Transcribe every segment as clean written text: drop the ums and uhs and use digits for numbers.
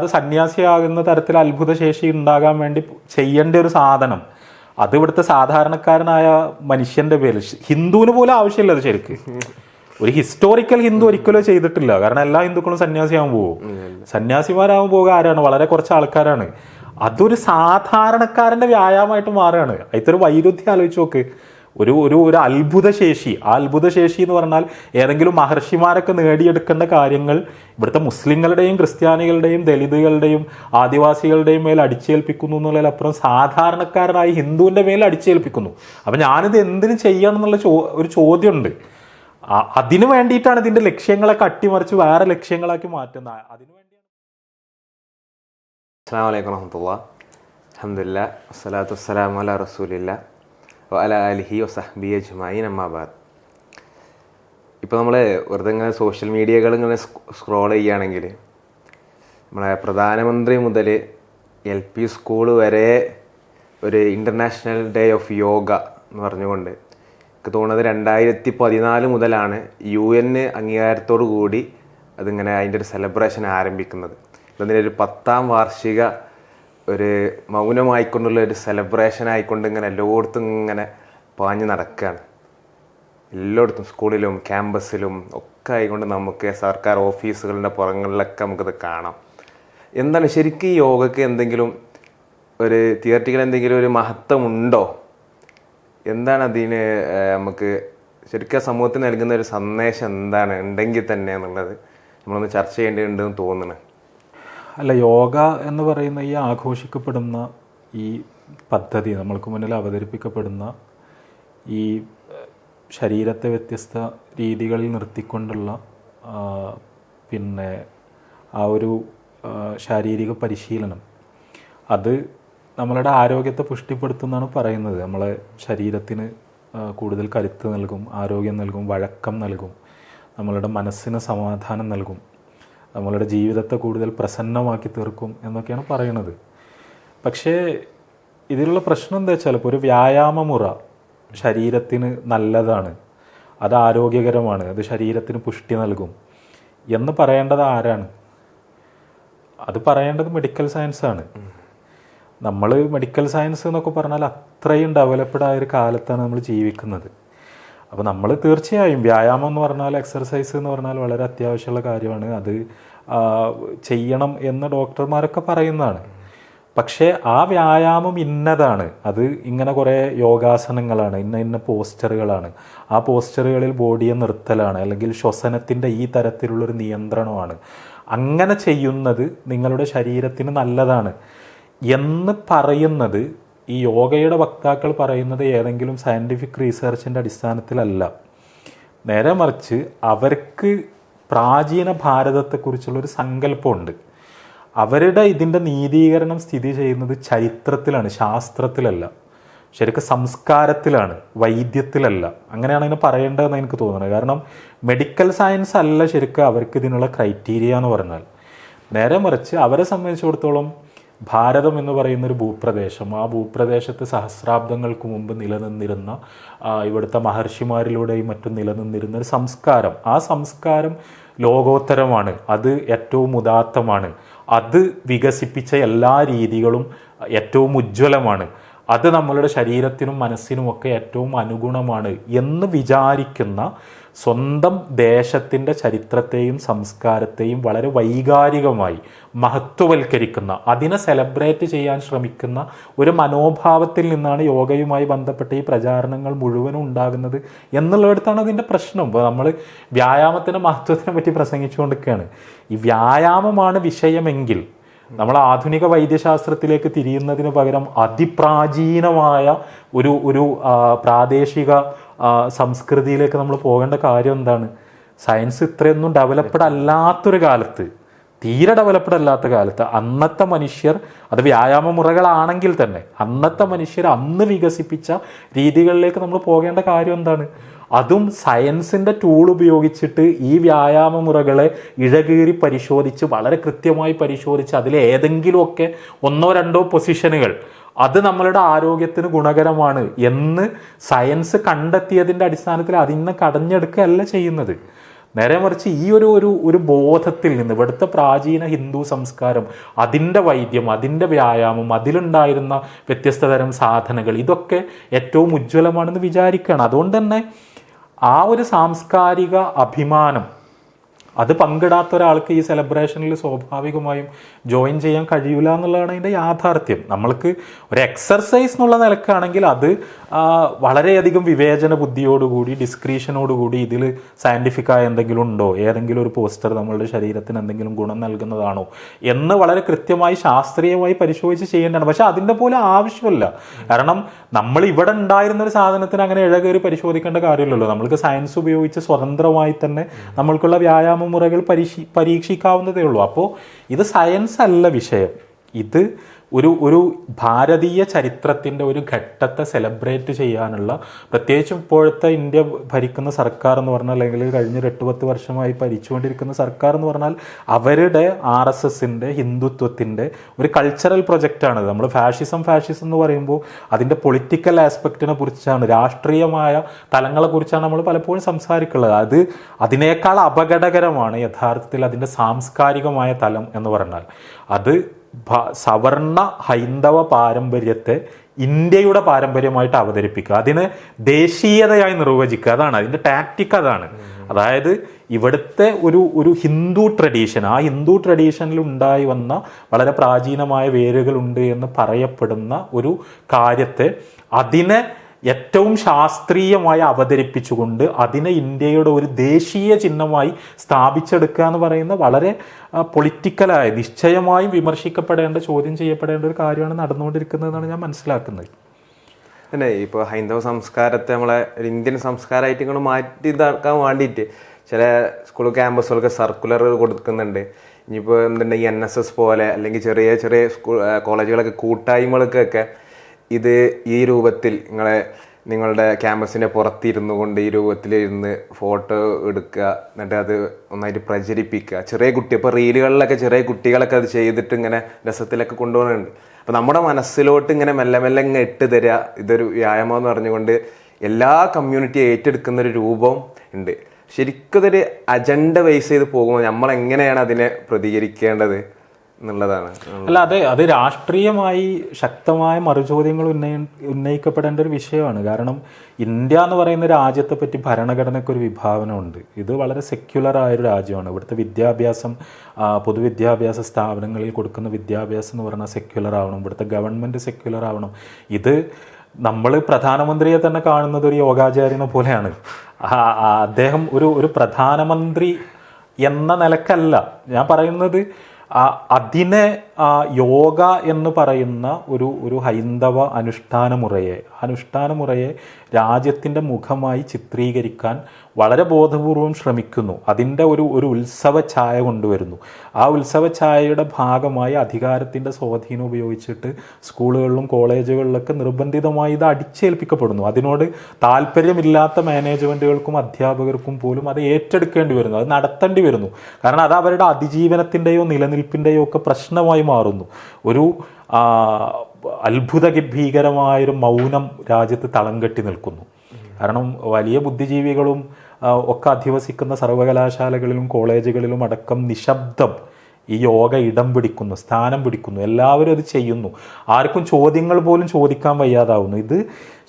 അത് സന്യാസിയാകുന്ന തരത്തിൽ അത്ഭുത ശേഷി ഉണ്ടാകാൻ വേണ്ടി ചെയ്യേണ്ട ഒരു സാധനം അത് ഇവിടുത്തെ സാധാരണക്കാരനായ മനുഷ്യന്റെ പേരിൽ ഹിന്ദുവിന് പോലും ആവശ്യമില്ല. അത് ശരിക്ക് ഒരു ഹിസ്റ്റോറിക്കൽ ഹിന്ദു ഒരിക്കലും ചെയ്തിട്ടില്ല. കാരണം എല്ലാ ഹിന്ദുക്കളും സന്യാസിയാവാൻ പോകും. സന്യാസിമാരാവാൻ പോകുക ആരാണ്? വളരെ കുറച്ച് ആൾക്കാരാണ്. അതൊരു സാധാരണക്കാരന്റെ വ്യായാമമായിട്ട് മാറുകയാണ്. അതിലൊരു വൈരുദ്ധ്യം ആലോചിച്ച് നോക്ക്. ഒരു ഒരു ഒരു അത്ഭുതശേഷി. ആ അത്ഭുതശേഷി എന്ന് പറഞ്ഞാൽ ഏതെങ്കിലും മഹർഷിമാരൊക്കെ നേടിയെടുക്കേണ്ട കാര്യങ്ങൾ ഇവിടുത്തെ മുസ്ലിങ്ങളുടെയും ക്രിസ്ത്യാനികളുടെയും ദലിതുകളുടെയും ആദിവാസികളുടെയും മേൽ അടിച്ചേൽപ്പിക്കുന്നു എന്നുള്ളതിലപ്പുറം സാധാരണക്കാരനായി ഹിന്ദുവിൻ്റെ മേൽ അടിച്ചേൽപ്പിക്കുന്നു. അപ്പം ഞാനിത് എന്തിനു ചെയ്യണം എന്നുള്ള ഒരു ചോദ്യമുണ്ട്. അതിനു വേണ്ടിയിട്ടാണ് ഇതിൻ്റെ ലക്ഷ്യങ്ങളൊക്കെ അട്ടിമറിച്ച് വേറെ ലക്ഷ്യങ്ങളാക്കി മാറ്റുന്നത്. അതിനു വേണ്ടിയാണ്. അസ്സലാമു അലൈക്കും വറഹ്മത്തുള്ളാഹി. അൽഹംദുലില്ലാഹ് വസ്സലാത്തു വസ്സലാമു അലാ റസൂലില്ലാഹ് വഅല ആലിഹി വസഹ്ബിഹി അജ്മഈൻ അമ്മാ ബഅദ്. ഇപ്പോൾ നമ്മൾ വെറുതെ ഇങ്ങനെ സോഷ്യൽ മീഡിയകൾ ഇങ്ങനെ സ്ക്രോൾ ചെയ്യുകയാണെങ്കിൽ നമ്മളെ പ്രധാനമന്ത്രി മുതൽ LP സ്കൂൾ വരെ ഒരു ഇൻ്റർനാഷണൽ ഡേ ഓഫ് യോഗ എന്ന് പറഞ്ഞുകൊണ്ട് എനിക്ക് തോന്നുന്നത് 2014 മുതലാണ് UN അംഗീകാരത്തോടു കൂടി അതിങ്ങനെ അതിൻ്റെ ഒരു സെലിബ്രേഷൻ ആരംഭിക്കുന്നത്. അതിനൊരു 10ാം വാർഷിക ഒരു മൗനമായിക്കൊണ്ടുള്ള ഒരു സെലിബ്രേഷൻ ആയിക്കൊണ്ട് ഇങ്ങനെ എല്ലായിടത്തും ഇങ്ങനെ പാഞ്ഞ് നടക്കുകയാണ്. എല്ലായിടത്തും സ്കൂളിലും ക്യാമ്പസിലും ഒക്കെ ആയിക്കൊണ്ട് നമുക്ക് സർക്കാർ ഓഫീസുകളുടെ പുറങ്ങളിലൊക്കെ നമുക്കത് കാണാം. എന്താണ് ശരിക്കും ഈ യോഗയ്ക്ക് എന്തെങ്കിലും ഒരു തിയററ്റിക്കൽ എന്തെങ്കിലും ഒരു മഹത്വമുണ്ടോ? എന്താണ് അതിന് നമുക്ക് ശരിക്കും സമൂഹത്തിന് നൽകുന്ന ഒരു സന്ദേശം എന്താണ് ഉണ്ടെങ്കിൽ തന്നെ എന്നുള്ളത് നമ്മളൊന്ന് ചർച്ച ചെയ്യേണ്ടതുണ്ടെന്ന് തോന്നുന്നു. അല്ല, യോഗ എന്ന് പറയുന്ന ഈ ആഘോഷിക്കപ്പെടുന്ന ഈ പദ്ധതി, നമ്മൾക്ക് മുന്നിൽ അവതരിപ്പിക്കപ്പെടുന്ന ഈ ശരീരത്തെ വ്യത്യസ്ത രീതികളിൽ നിർത്തിക്കൊണ്ടുള്ള പിന്നെ ആ ഒരു ശാരീരിക പരിശീലനം, അത് നമ്മളുടെ ആരോഗ്യത്തെ പുഷ്ടിപ്പെടുത്തുന്നതാണ് പറയുന്നത്. നമ്മളെ ശരീരത്തിന് കൂടുതൽ കരുത്ത് നൽകും, ആരോഗ്യം നൽകും, വഴക്കം നൽകും, നമ്മളുടെ മനസ്സിന് സമാധാനം നൽകും, നമ്മളുടെ ജീവിതത്തെ കൂടുതൽ പ്രസന്നമാക്കി തീർക്കും എന്നൊക്കെയാണ് പറയുന്നത്. പക്ഷേ ഇതിലുള്ള പ്രശ്നം എന്താ വെച്ചാൽ, ഇപ്പോൾ ഒരു വ്യായാമമുറ ശരീരത്തിന് നല്ലതാണ്, അത് ആരോഗ്യകരമാണ്, അത് ശരീരത്തിന് പുഷ്ടി നൽകും എന്ന് പറയേണ്ടത് ആരാണ്? അത് പറയേണ്ടത് മെഡിക്കൽ സയൻസാണ്. നമ്മൾ മെഡിക്കൽ സയൻസ് എന്നൊക്കെ പറഞ്ഞാൽ അത്രയും ഡെവലപ്ഡ് ആയൊരു കാലത്താണ് നമ്മൾ ജീവിക്കുന്നത്. അപ്പോൾ നമ്മൾ തീർച്ചയായും വ്യായാമം എന്ന് പറഞ്ഞാൽ, എക്സർസൈസ് എന്ന് പറഞ്ഞാൽ വളരെ അത്യാവശ്യമുള്ള കാര്യമാണ്. അത് ചെയ്യണം എന്ന് ഡോക്ടർമാരൊക്കെ പറയുന്നതാണ്. പക്ഷേ ആ വ്യായാമം ഇന്നതാണ്, അത് ഇങ്ങനെ കുറേ യോഗാസനങ്ങളാണ്, ഇന്ന പോസ്റ്ററുകളാണ്, ആ പോസ്റ്ററുകളിൽ ബോഡിയെ നിർത്തലാണ്, അല്ലെങ്കിൽ ശ്വസനത്തിൻ്റെ ഈ തരത്തിലുള്ളൊരു നിയന്ത്രണമാണ്, അങ്ങനെ ചെയ്യുന്നത് നിങ്ങളുടെ ശരീരത്തിന് നല്ലതാണ് എന്ന് പറയുന്നത് ഈ യോഗയുടെ വക്താക്കൾ പറയുന്നത് ഏതെങ്കിലും സയൻറ്റിഫിക് റീസെർച്ചിൻ്റെ അടിസ്ഥാനത്തിലല്ല. നേരെ മറിച്ച് അവർക്ക് പ്രാചീന ഭാരതത്തെക്കുറിച്ചുള്ളൊരു സങ്കല്പമുണ്ട്. അവരുടെ ഇതിൻ്റെ നീതീകരണം സ്ഥിതി ചെയ്യുന്നത് ചരിത്രത്തിലാണ്, ശാസ്ത്രത്തിലല്ല, ശരിക്കും സംസ്കാരത്തിലാണ്, വൈദ്യത്തിലല്ല. അങ്ങനെയാണ് അതിനെ പറയേണ്ടതെന്ന് എനിക്ക് തോന്നുന്നത്. കാരണം മെഡിക്കൽ സയൻസ് അല്ല ശരിക്കും അവർക്ക് ഇതിനുള്ള ക്രൈറ്റീരിയ എന്ന് പറഞ്ഞാൽ. നേരെ മറിച്ച് അവരെ സംബന്ധിച്ചിടത്തോളം ഭാരതം എന്ന് പറയുന്നൊരു ഭൂപ്രദേശം, ആ ഭൂപ്രദേശത്ത് സഹസ്രാബ്ദങ്ങൾക്ക് മുമ്പ് നിലനിന്നിരുന്ന ഇവിടുത്തെ മഹർഷിമാരിലൂടെയും മറ്റും നിലനിന്നിരുന്ന ഒരു സംസ്കാരം, ആ സംസ്കാരം ലോകോത്തരമാണ്, അത് ഏറ്റവും ഉദാത്തമാണ്, അത് വികസിപ്പിച്ച എല്ലാ രീതികളും ഏറ്റവും ഉജ്ജ്വലമാണ്, അത് നമ്മളുടെ ശരീരത്തിനും മനസ്സിനുമൊക്കെ ഏറ്റവും അനുഗുണമാണ് എന്ന് വിചാരിക്കുന്ന, സ്വന്തം ദേശത്തിൻ്റെ ചരിത്രത്തെയും സംസ്കാരത്തെയും വളരെ വൈകാരികമായി മഹത്വവൽക്കരിക്കുന്ന, അതിനെ സെലിബ്രേറ്റ് ചെയ്യാൻ ശ്രമിക്കുന്ന ഒരു മനോഭാവത്തിൽ നിന്നാണ് യോഗയുമായി ബന്ധപ്പെട്ട ഈ പ്രചാരണങ്ങൾ മുഴുവനും ഉണ്ടാകുന്നത് എന്നുള്ളിടത്താണ് അതിൻ്റെ പ്രശ്നം. ഇപ്പോൾ നമ്മൾ വ്യായാമത്തിൻ്റെ മഹത്വത്തിനെ പറ്റി പ്രസംഗിച്ചുകൊണ്ടിരിക്കുകയാണ്. ഈ വ്യായാമമാണ് വിഷയമെങ്കിൽ നമ്മൾ ആധുനിക വൈദ്യശാസ്ത്രത്തിലേക്ക് തിരിയുന്നതിന് പകരം അതിപ്രാചീനമായ ഒരു പ്രാദേശിക സംസ്കൃതിയിലേക്ക് നമ്മൾ പോകേണ്ട കാര്യം എന്താണ്? സയൻസ് ഇത്രയൊന്നും ഡെവലപ്ഡ് അല്ലാത്തൊരു കാലത്ത്, തീരെ ഡെവലപ്ഡ് അല്ലാത്ത കാലത്ത് അന്നത്തെ മനുഷ്യർ, അത് വ്യായാമ മുറകളാണെങ്കിൽ തന്നെ അന്നത്തെ മനുഷ്യർ അന്ന് വികസിപ്പിച്ച രീതികളിലേക്ക് നമ്മൾ പോകേണ്ട കാര്യം എന്താണ്? അതും സയൻസിൻ്റെ ടൂൾ ഉപയോഗിച്ചിട്ട് ഈ വ്യായാമ മുറകളെ ഇഴകീറി പരിശോധിച്ച്, വളരെ കൃത്യമായി പരിശോധിച്ച്, അതിലേതെങ്കിലുമൊക്കെ 1-2 പൊസിഷനുകൾ അത് നമ്മളുടെ ആരോഗ്യത്തിന് ഗുണകരമാണ് എന്ന് സയൻസ് കണ്ടെത്തിയതിൻ്റെ അടിസ്ഥാനത്തിൽ അതിനെ കടഞ്ഞെടുക്കുകയല്ല ചെയ്യുന്നത്. നേരെ മറിച്ച് ഈ ഒരു ഒരു ഒരു ബോധത്തിൽ നിന്ന് ഇവിടുത്തെ പ്രാചീന ഹിന്ദു സംസ്കാരം, അതിൻ്റെ വൈദ്യം, അതിൻ്റെ വ്യായാമം, അതിലുണ്ടായിരുന്ന വ്യത്യസ്ത തരം സാധനകൾ, ഇതൊക്കെ ഏറ്റവും ഉജ്ജ്വലമാണെന്ന് വിചാരിക്കുകയാണ്. അതുകൊണ്ട് തന്നെ ആ ഒരു സാംസ്കാരിക അഭിമാനം അത് പങ്കിടാത്ത ഒരാൾക്ക് ഈ സെലിബ്രേഷനിൽ സ്വാഭാവികമായും ജോയിൻ ചെയ്യാൻ കഴിയില്ല എന്നുള്ളതാണ് അതിൻ്റെ യാഥാർത്ഥ്യം. നമ്മൾക്ക് ഒരു എക്സർസൈസ് എന്നുള്ള നിലക്കാണെങ്കിൽ അത് വളരെയധികം വിവേചന ബുദ്ധിയോടുകൂടി, ഡിസ്ക്രീഷനോടുകൂടി, ഇതിൽ സയൻറ്റിഫിക്കായ എന്തെങ്കിലും ഉണ്ടോ, ഏതെങ്കിലും ഒരു പോസ്റ്റർ നമ്മളുടെ ശരീരത്തിന് എന്തെങ്കിലും ഗുണം നൽകുന്നതാണോ എന്ന് വളരെ കൃത്യമായി ശാസ്ത്രീയമായി പരിശോധിച്ച് ചെയ്യേണ്ടതാണ്. പക്ഷെ അതിൻ്റെ പോലെ ആവശ്യമില്ല. കാരണം നമ്മൾ ഇവിടെ ഉണ്ടായിരുന്ന ഒരു സാധനത്തിന് അങ്ങനെ ഇഴകേറി പരിശോധിക്കേണ്ട കാര്യമില്ലല്ലോ. നമ്മൾക്ക് സയൻസ് ഉപയോഗിച്ച് സ്വതന്ത്രമായി തന്നെ നമ്മൾക്കുള്ള വ്യായാമ മുറകൾ പരീക്ഷിക്കാവുന്നതേ ഉള്ളൂ. അപ്പോൾ ഇത് സയൻസ് അല്ല വിഷയം. ഇത് ഒരു ഭാരതീയ ചരിത്രത്തിൻ്റെ ഒരു ഘട്ടത്തെ സെലിബ്രേറ്റ് ചെയ്യാനുള്ള, പ്രത്യേകിച്ചും ഇപ്പോഴത്തെ ഇന്ത്യ ഭരിക്കുന്ന സർക്കാർ എന്ന് പറഞ്ഞാൽ, അല്ലെങ്കിൽ കഴിഞ്ഞ 8-10 വർഷമായി ഭരിച്ചുകൊണ്ടിരിക്കുന്ന സർക്കാർ എന്ന് പറഞ്ഞാൽ അവരുടെ RSSൻ്റെ ഹിന്ദുത്വത്തിൻ്റെ ഒരു കൾച്ചറൽ പ്രൊജക്റ്റാണ്. നമ്മൾ ഫാഷിസം എന്ന് പറയുമ്പോൾ അതിൻ്റെ പൊളിറ്റിക്കൽ ആസ്പെക്റ്റിനെ കുറിച്ചാണ്, രാഷ്ട്രീയമായ തലങ്ങളെക്കുറിച്ചാണ് നമ്മൾ പലപ്പോഴും സംസാരിക്കുന്നത്. അതിനേക്കാൾ അപകടകരമാണ് യഥാർത്ഥത്തിൽ അതിൻ്റെ സാംസ്കാരികമായ തലം എന്ന് പറഞ്ഞാൽ. അത് സവർണ ഹൈന്ദവ പാരമ്പര്യത്തെ ഇന്ത്യയുടെ പാരമ്പര്യമായിട്ട് അവതരിപ്പിക്കുക, അതിനെ ദേശീയതയായി നിർവചിക്കുക. അതാണ് അതിൻ്റെ ടാക്റ്റിക്. അതാണ്, അതായത് ഇവിടുത്തെ ഒരു ഹിന്ദു ട്രഡീഷൻ, ആ ഹിന്ദു ട്രഡീഷനിൽ ഉണ്ടായി വന്ന വളരെ പ്രാചീനമായ വേരുകളുണ്ട് എന്ന് പറയപ്പെടുന്ന ഒരു കാര്യത്തെ അതിനെ ഏറ്റവും ശാസ്ത്രീയമായി അവതരിപ്പിച്ചുകൊണ്ട് അതിനെ ഇന്ത്യയുടെ ഒരു ദേശീയ ചിഹ്നമായി സ്ഥാപിച്ചെടുക്കുക എന്ന് പറയുന്ന വളരെ പൊളിറ്റിക്കലായ, നിശ്ചയമായും വിമർശിക്കപ്പെടേണ്ട, ചോദ്യം ചെയ്യപ്പെടേണ്ട ഒരു കാര്യമാണ് നടന്നുകൊണ്ടിരിക്കുന്നതെന്നാണ് ഞാൻ മനസ്സിലാക്കുന്നത്. അല്ലേ, ഇപ്പോൾ ഹൈന്ദവ സംസ്കാരത്തെ നമ്മളെ ഒരു ഇന്ത്യൻ സംസ്കാരമായിട്ട് ഇങ്ങോട്ട് മാറ്റി ഇതാക്കാൻ വേണ്ടിയിട്ട് ചില സ്കൂൾ ക്യാമ്പസുകൾക്ക് സർക്കുലർ കൊടുക്കുന്നുണ്ട്. ഇനിയിപ്പോൾ എന്തുണ്ടെങ്കിൽ NSS പോലെ അല്ലെങ്കിൽ ചെറിയ ചെറിയ സ്കൂൾ കോളേജുകളൊക്കെ കൂട്ടായ്മകൾക്കൊക്കെ ഇത് ഈ രൂപത്തിൽ നിങ്ങളുടെ ക്യാമ്പസിൻ്റെ പുറത്തിരുന്നു കൊണ്ട് ഈ രൂപത്തിലിരുന്ന് ഫോട്ടോ എടുക്കുക, എന്നിട്ട് അത് ഒന്നായിട്ട് പ്രചരിപ്പിക്കുക. ചെറിയ കുട്ടി, ഇപ്പോൾ റീലുകളിലൊക്കെ ചെറിയ കുട്ടികളൊക്കെ അത് ചെയ്തിട്ട് ഇങ്ങനെ രസത്തിലൊക്കെ കൊണ്ടുപോകുന്നുണ്ട്. അപ്പോൾ നമ്മുടെ മനസ്സിലോട്ട് ഇങ്ങനെ മെല്ലെ മെല്ലെ ഇങ്ങനെ ഇട്ട് തരിക, ഇതൊരു വ്യായാമം എന്ന് പറഞ്ഞുകൊണ്ട് എല്ലാ കമ്മ്യൂണിറ്റി ഏറ്റെടുക്കുന്ന ഒരു രൂപം ഉണ്ട്. ശരിക്കും ഇതൊരു അജണ്ട ബേസ് ചെയ്ത് പോകുമ്പോൾ നമ്മൾ എങ്ങനെയാണ് അതിനെ പ്രതികരിക്കേണ്ടത് എന്നുള്ളതാണ്. അല്ല, അത് രാഷ്ട്രീയമായി ശക്തമായ മറുചോദ്യങ്ങൾ ഉന്നയിക്കപ്പെടേണ്ട ഒരു വിഷയമാണ്. കാരണം ഇന്ത്യ എന്ന് പറയുന്ന രാജ്യത്തെ പറ്റി ഭരണഘടനയ്ക്ക് ഒരു വിഭാവനമുണ്ട്. ഇത് വളരെ സെക്യുലറായൊരു രാജ്യമാണ്. ഇവിടുത്തെ വിദ്യാഭ്യാസം, പൊതുവിദ്യാഭ്യാസ സ്ഥാപനങ്ങളിൽ കൊടുക്കുന്ന വിദ്യാഭ്യാസം എന്ന് പറഞ്ഞാൽ സെക്യുലർ ആവണം. ഇവിടുത്തെ ഗവൺമെൻറ് സെക്യുലർ ആവണം. ഇത് നമ്മൾ പ്രധാനമന്ത്രിയെ തന്നെ കാണുന്നത് ഒരു യോഗാചാര്യനെ പോലെയാണ്. അദ്ദേഹം ഒരു പ്രധാനമന്ത്രി എന്ന നിലക്കല്ല ഞാൻ പറയുന്നത്. അതിനെ യോഗ എന്ന് പറയുന്ന ഒരു ഹൈന്ദവ അനുഷ്ഠാനമുറയെ രാജ്യത്തിൻ്റെ മുഖമായി ചിത്രീകരിക്കാൻ വളരെ ബോധപൂർവം ശ്രമിക്കുന്നു. അതിൻ്റെ ഒരു ഉത്സവ ഛായ കൊണ്ടുവരുന്നു. ആ ഉത്സവ ഛായയുടെ ഭാഗമായി അധികാരത്തിൻ്റെ സ്വാധീനം ഉപയോഗിച്ചിട്ട് സ്കൂളുകളിലും കോളേജുകളിലൊക്കെ നിർബന്ധിതമായി ഇത് അടിച്ചേൽപ്പിക്കപ്പെടുന്നു. അതിനോട് താല്പര്യമില്ലാത്ത മാനേജ്മെൻറ്റുകൾക്കും അധ്യാപകർക്കും പോലും അത് ഏറ്റെടുക്കേണ്ടി വരുന്നു, അത് നടത്തേണ്ടി വരുന്നു. കാരണം അത് അവരുടെ അതിജീവനത്തിൻ്റെയോ നിലനിൽപ്പിൻ്റെയോ ഒക്കെ പ്രശ്നമായി മാറുന്നു. ഒരു അത്ഭുതഭീകരമായൊരു മൗനം രാജ്യത്ത് തളം കെട്ടി നിൽക്കുന്നു. കാരണം വലിയ ബുദ്ധിജീവികളും ഒക്കെ അധിവസിക്കുന്ന സർവകലാശാലകളിലും കോളേജുകളിലും അടക്കം നിശബ്ദം ഈ യോഗ ഇടം പിടിക്കുന്നു, സ്ഥാനം പിടിക്കുന്നു. എല്ലാവരും അത് ചെയ്യുന്നു. ആർക്കും ചോദ്യങ്ങൾ പോലും ചോദിക്കാൻ വയ്യാതാവുന്നു. ഇത്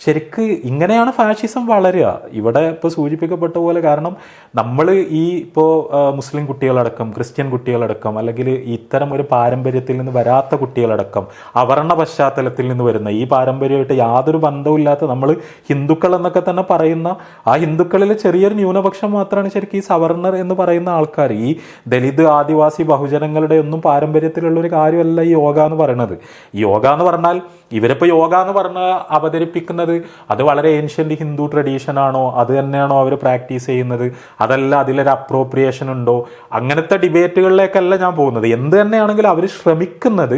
ശരിക്ക് ഇങ്ങനെയാണ് ഫാഷിസം വളരുക. ഇവിടെ ഇപ്പോൾ സൂചിപ്പിക്കപ്പെട്ട പോലെ, കാരണം നമ്മൾ ഇപ്പോൾ മുസ്ലിം കുട്ടികളടക്കം, ക്രിസ്ത്യൻ കുട്ടികളടക്കം, അല്ലെങ്കിൽ ഇത്തരം ഒരു പാരമ്പര്യത്തിൽ നിന്ന് വരാത്ത കുട്ടികളടക്കം, അവർണ പശ്ചാത്തലത്തിൽ നിന്ന് വരുന്ന, ഈ പാരമ്പര്യമായിട്ട് യാതൊരു ബന്ധവുമില്ലാത്ത നമ്മൾ ഹിന്ദുക്കൾ എന്നൊക്കെ തന്നെ പറയുന്ന ആ ഹിന്ദുക്കളിലെ ചെറിയൊരു ന്യൂനപക്ഷം മാത്രമാണ് ശരിക്കും ഈ സവർണർ എന്ന് പറയുന്ന ആൾക്കാർ. ഈ ദലിത്, ആദിവാസി, ബഹുജനങ്ങളുടെ ഒന്നും പാരമ്പര്യത്തിലുള്ള ഒരു കാര്യമല്ല ഈ യോഗ എന്ന് പറയുന്നത്. ഈ യോഗ എന്ന് പറഞ്ഞാൽ ഇവരിപ്പോൾ യോഗ എന്ന് പറഞ്ഞ അവതരിപ്പിക്കുന്നത് അത് വളരെ ഏൻഷ്യൻ്റ് ഹിന്ദു ട്രഡീഷനാണോ, അത് തന്നെയാണോ അവർ പ്രാക്ടീസ് ചെയ്യുന്നത്, അതല്ല അതിലൊരു അപ്രോപ്രിയേഷൻ ഉണ്ടോ, അങ്ങനത്തെ ഡിബേറ്റുകളിലേക്കല്ല ഞാൻ പോകുന്നത്. എന്ത് തന്നെയാണെങ്കിലും അവർ ശ്രമിക്കുന്നത്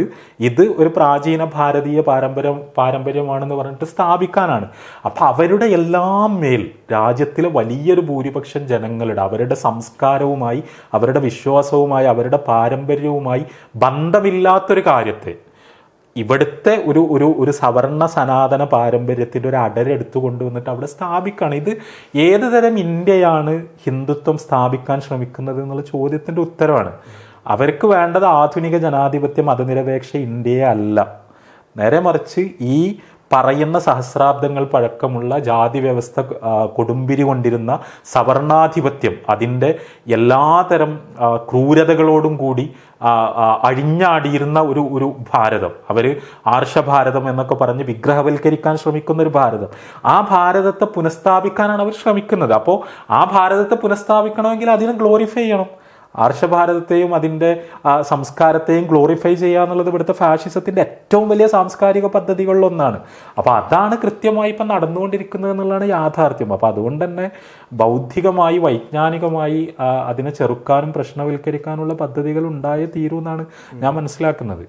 ഇത് ഒരു പ്രാചീന ഭാരതീയ പാരമ്പര്യമാണെന്ന് പറഞ്ഞിട്ട് സ്ഥാപിക്കാനാണ്. അപ്പം അവരുടെ എല്ലാം മേൽ രാജ്യത്തിലെ വലിയൊരു ഭൂരിപക്ഷം ജനങ്ങളുടെ അവരുടെ സംസ്കാരവുമായി, അവരുടെ വിശ്വാസവുമായി, അവരുടെ പാരമ്പര്യവുമായി ബന്ധമില്ലാത്തൊരു കാര്യത്തെ ഇവിടുത്തെ ഒരു ഒരു ഒരു സവർണ സനാതന പാരമ്പര്യത്തിൻ്റെ ഒരു അടരെടുത്തു കൊണ്ടുവന്നിട്ട് അവിടെ സ്ഥാപിക്കുകയാണ്. ഇത് ഏത് തരം ഇന്ത്യയാണ് ഹിന്ദുത്വം സ്ഥാപിക്കാൻ ശ്രമിക്കുന്നത് എന്നുള്ള ചോദ്യത്തിൻ്റെ ഉത്തരവാണ്. അവർക്ക് വേണ്ടത് ആധുനിക ജനാധിപത്യ മതനിരപേക്ഷ ഇന്ത്യയെ അല്ല, നേരെ മറിച്ച് ഈ പറയുന്ന സഹസ്രാബ്ദങ്ങൾ പഴക്കമുള്ള ജാതി വ്യവസ്ഥ കൊടുമ്പിരി കൊണ്ടിരുന്ന സവർണാധിപത്യം, അതിൻ്റെ എല്ലാതരം ക്രൂരതകളോടും കൂടി അഴിഞ്ഞാടിയിരുന്ന ഒരു ഒരു ഭാരതം, അവർ ആർഷഭാരതം എന്നൊക്കെ പറഞ്ഞ് വിഗ്രഹവൽക്കരിക്കാൻ ശ്രമിക്കുന്ന ഒരു ഭാരതം, ആ ഭാരതത്തെ പുനഃസ്ഥാപിക്കാനാണ് അവർ ശ്രമിക്കുന്നത്. അപ്പോൾ ആ ഭാരതത്തെ പുനഃസ്ഥാപിക്കണമെങ്കിൽ അതിനെ ഗ്ലോറിഫൈ ചെയ്യണം. ആർഷഭാരതത്തെയും അതിൻ്റെ സംസ്കാരത്തെയും ഗ്ലോറിഫൈ ചെയ്യുക എന്നുള്ളത് ഇവിടുത്തെ ഫാഷിസത്തിൻ്റെ ഏറ്റവും വലിയ സാംസ്കാരിക പദ്ധതികളിലൊന്നാണ്. അപ്പോൾ അതാണ് കൃത്യമായി ഇപ്പം നടന്നുകൊണ്ടിരിക്കുന്നത് എന്നുള്ളതാണ് യാഥാർത്ഥ്യം. അപ്പോൾ അതുകൊണ്ട് തന്നെ ബൗദ്ധികമായി വൈജ്ഞാനികമായി അതിനെ ചെറുക്കാനും പ്രശ്നവൽക്കരിക്കാനുള്ള പദ്ധതികൾ ഉണ്ടായേ തീരൂ എന്നാണ് ഞാൻ മനസ്സിലാക്കുന്നത്.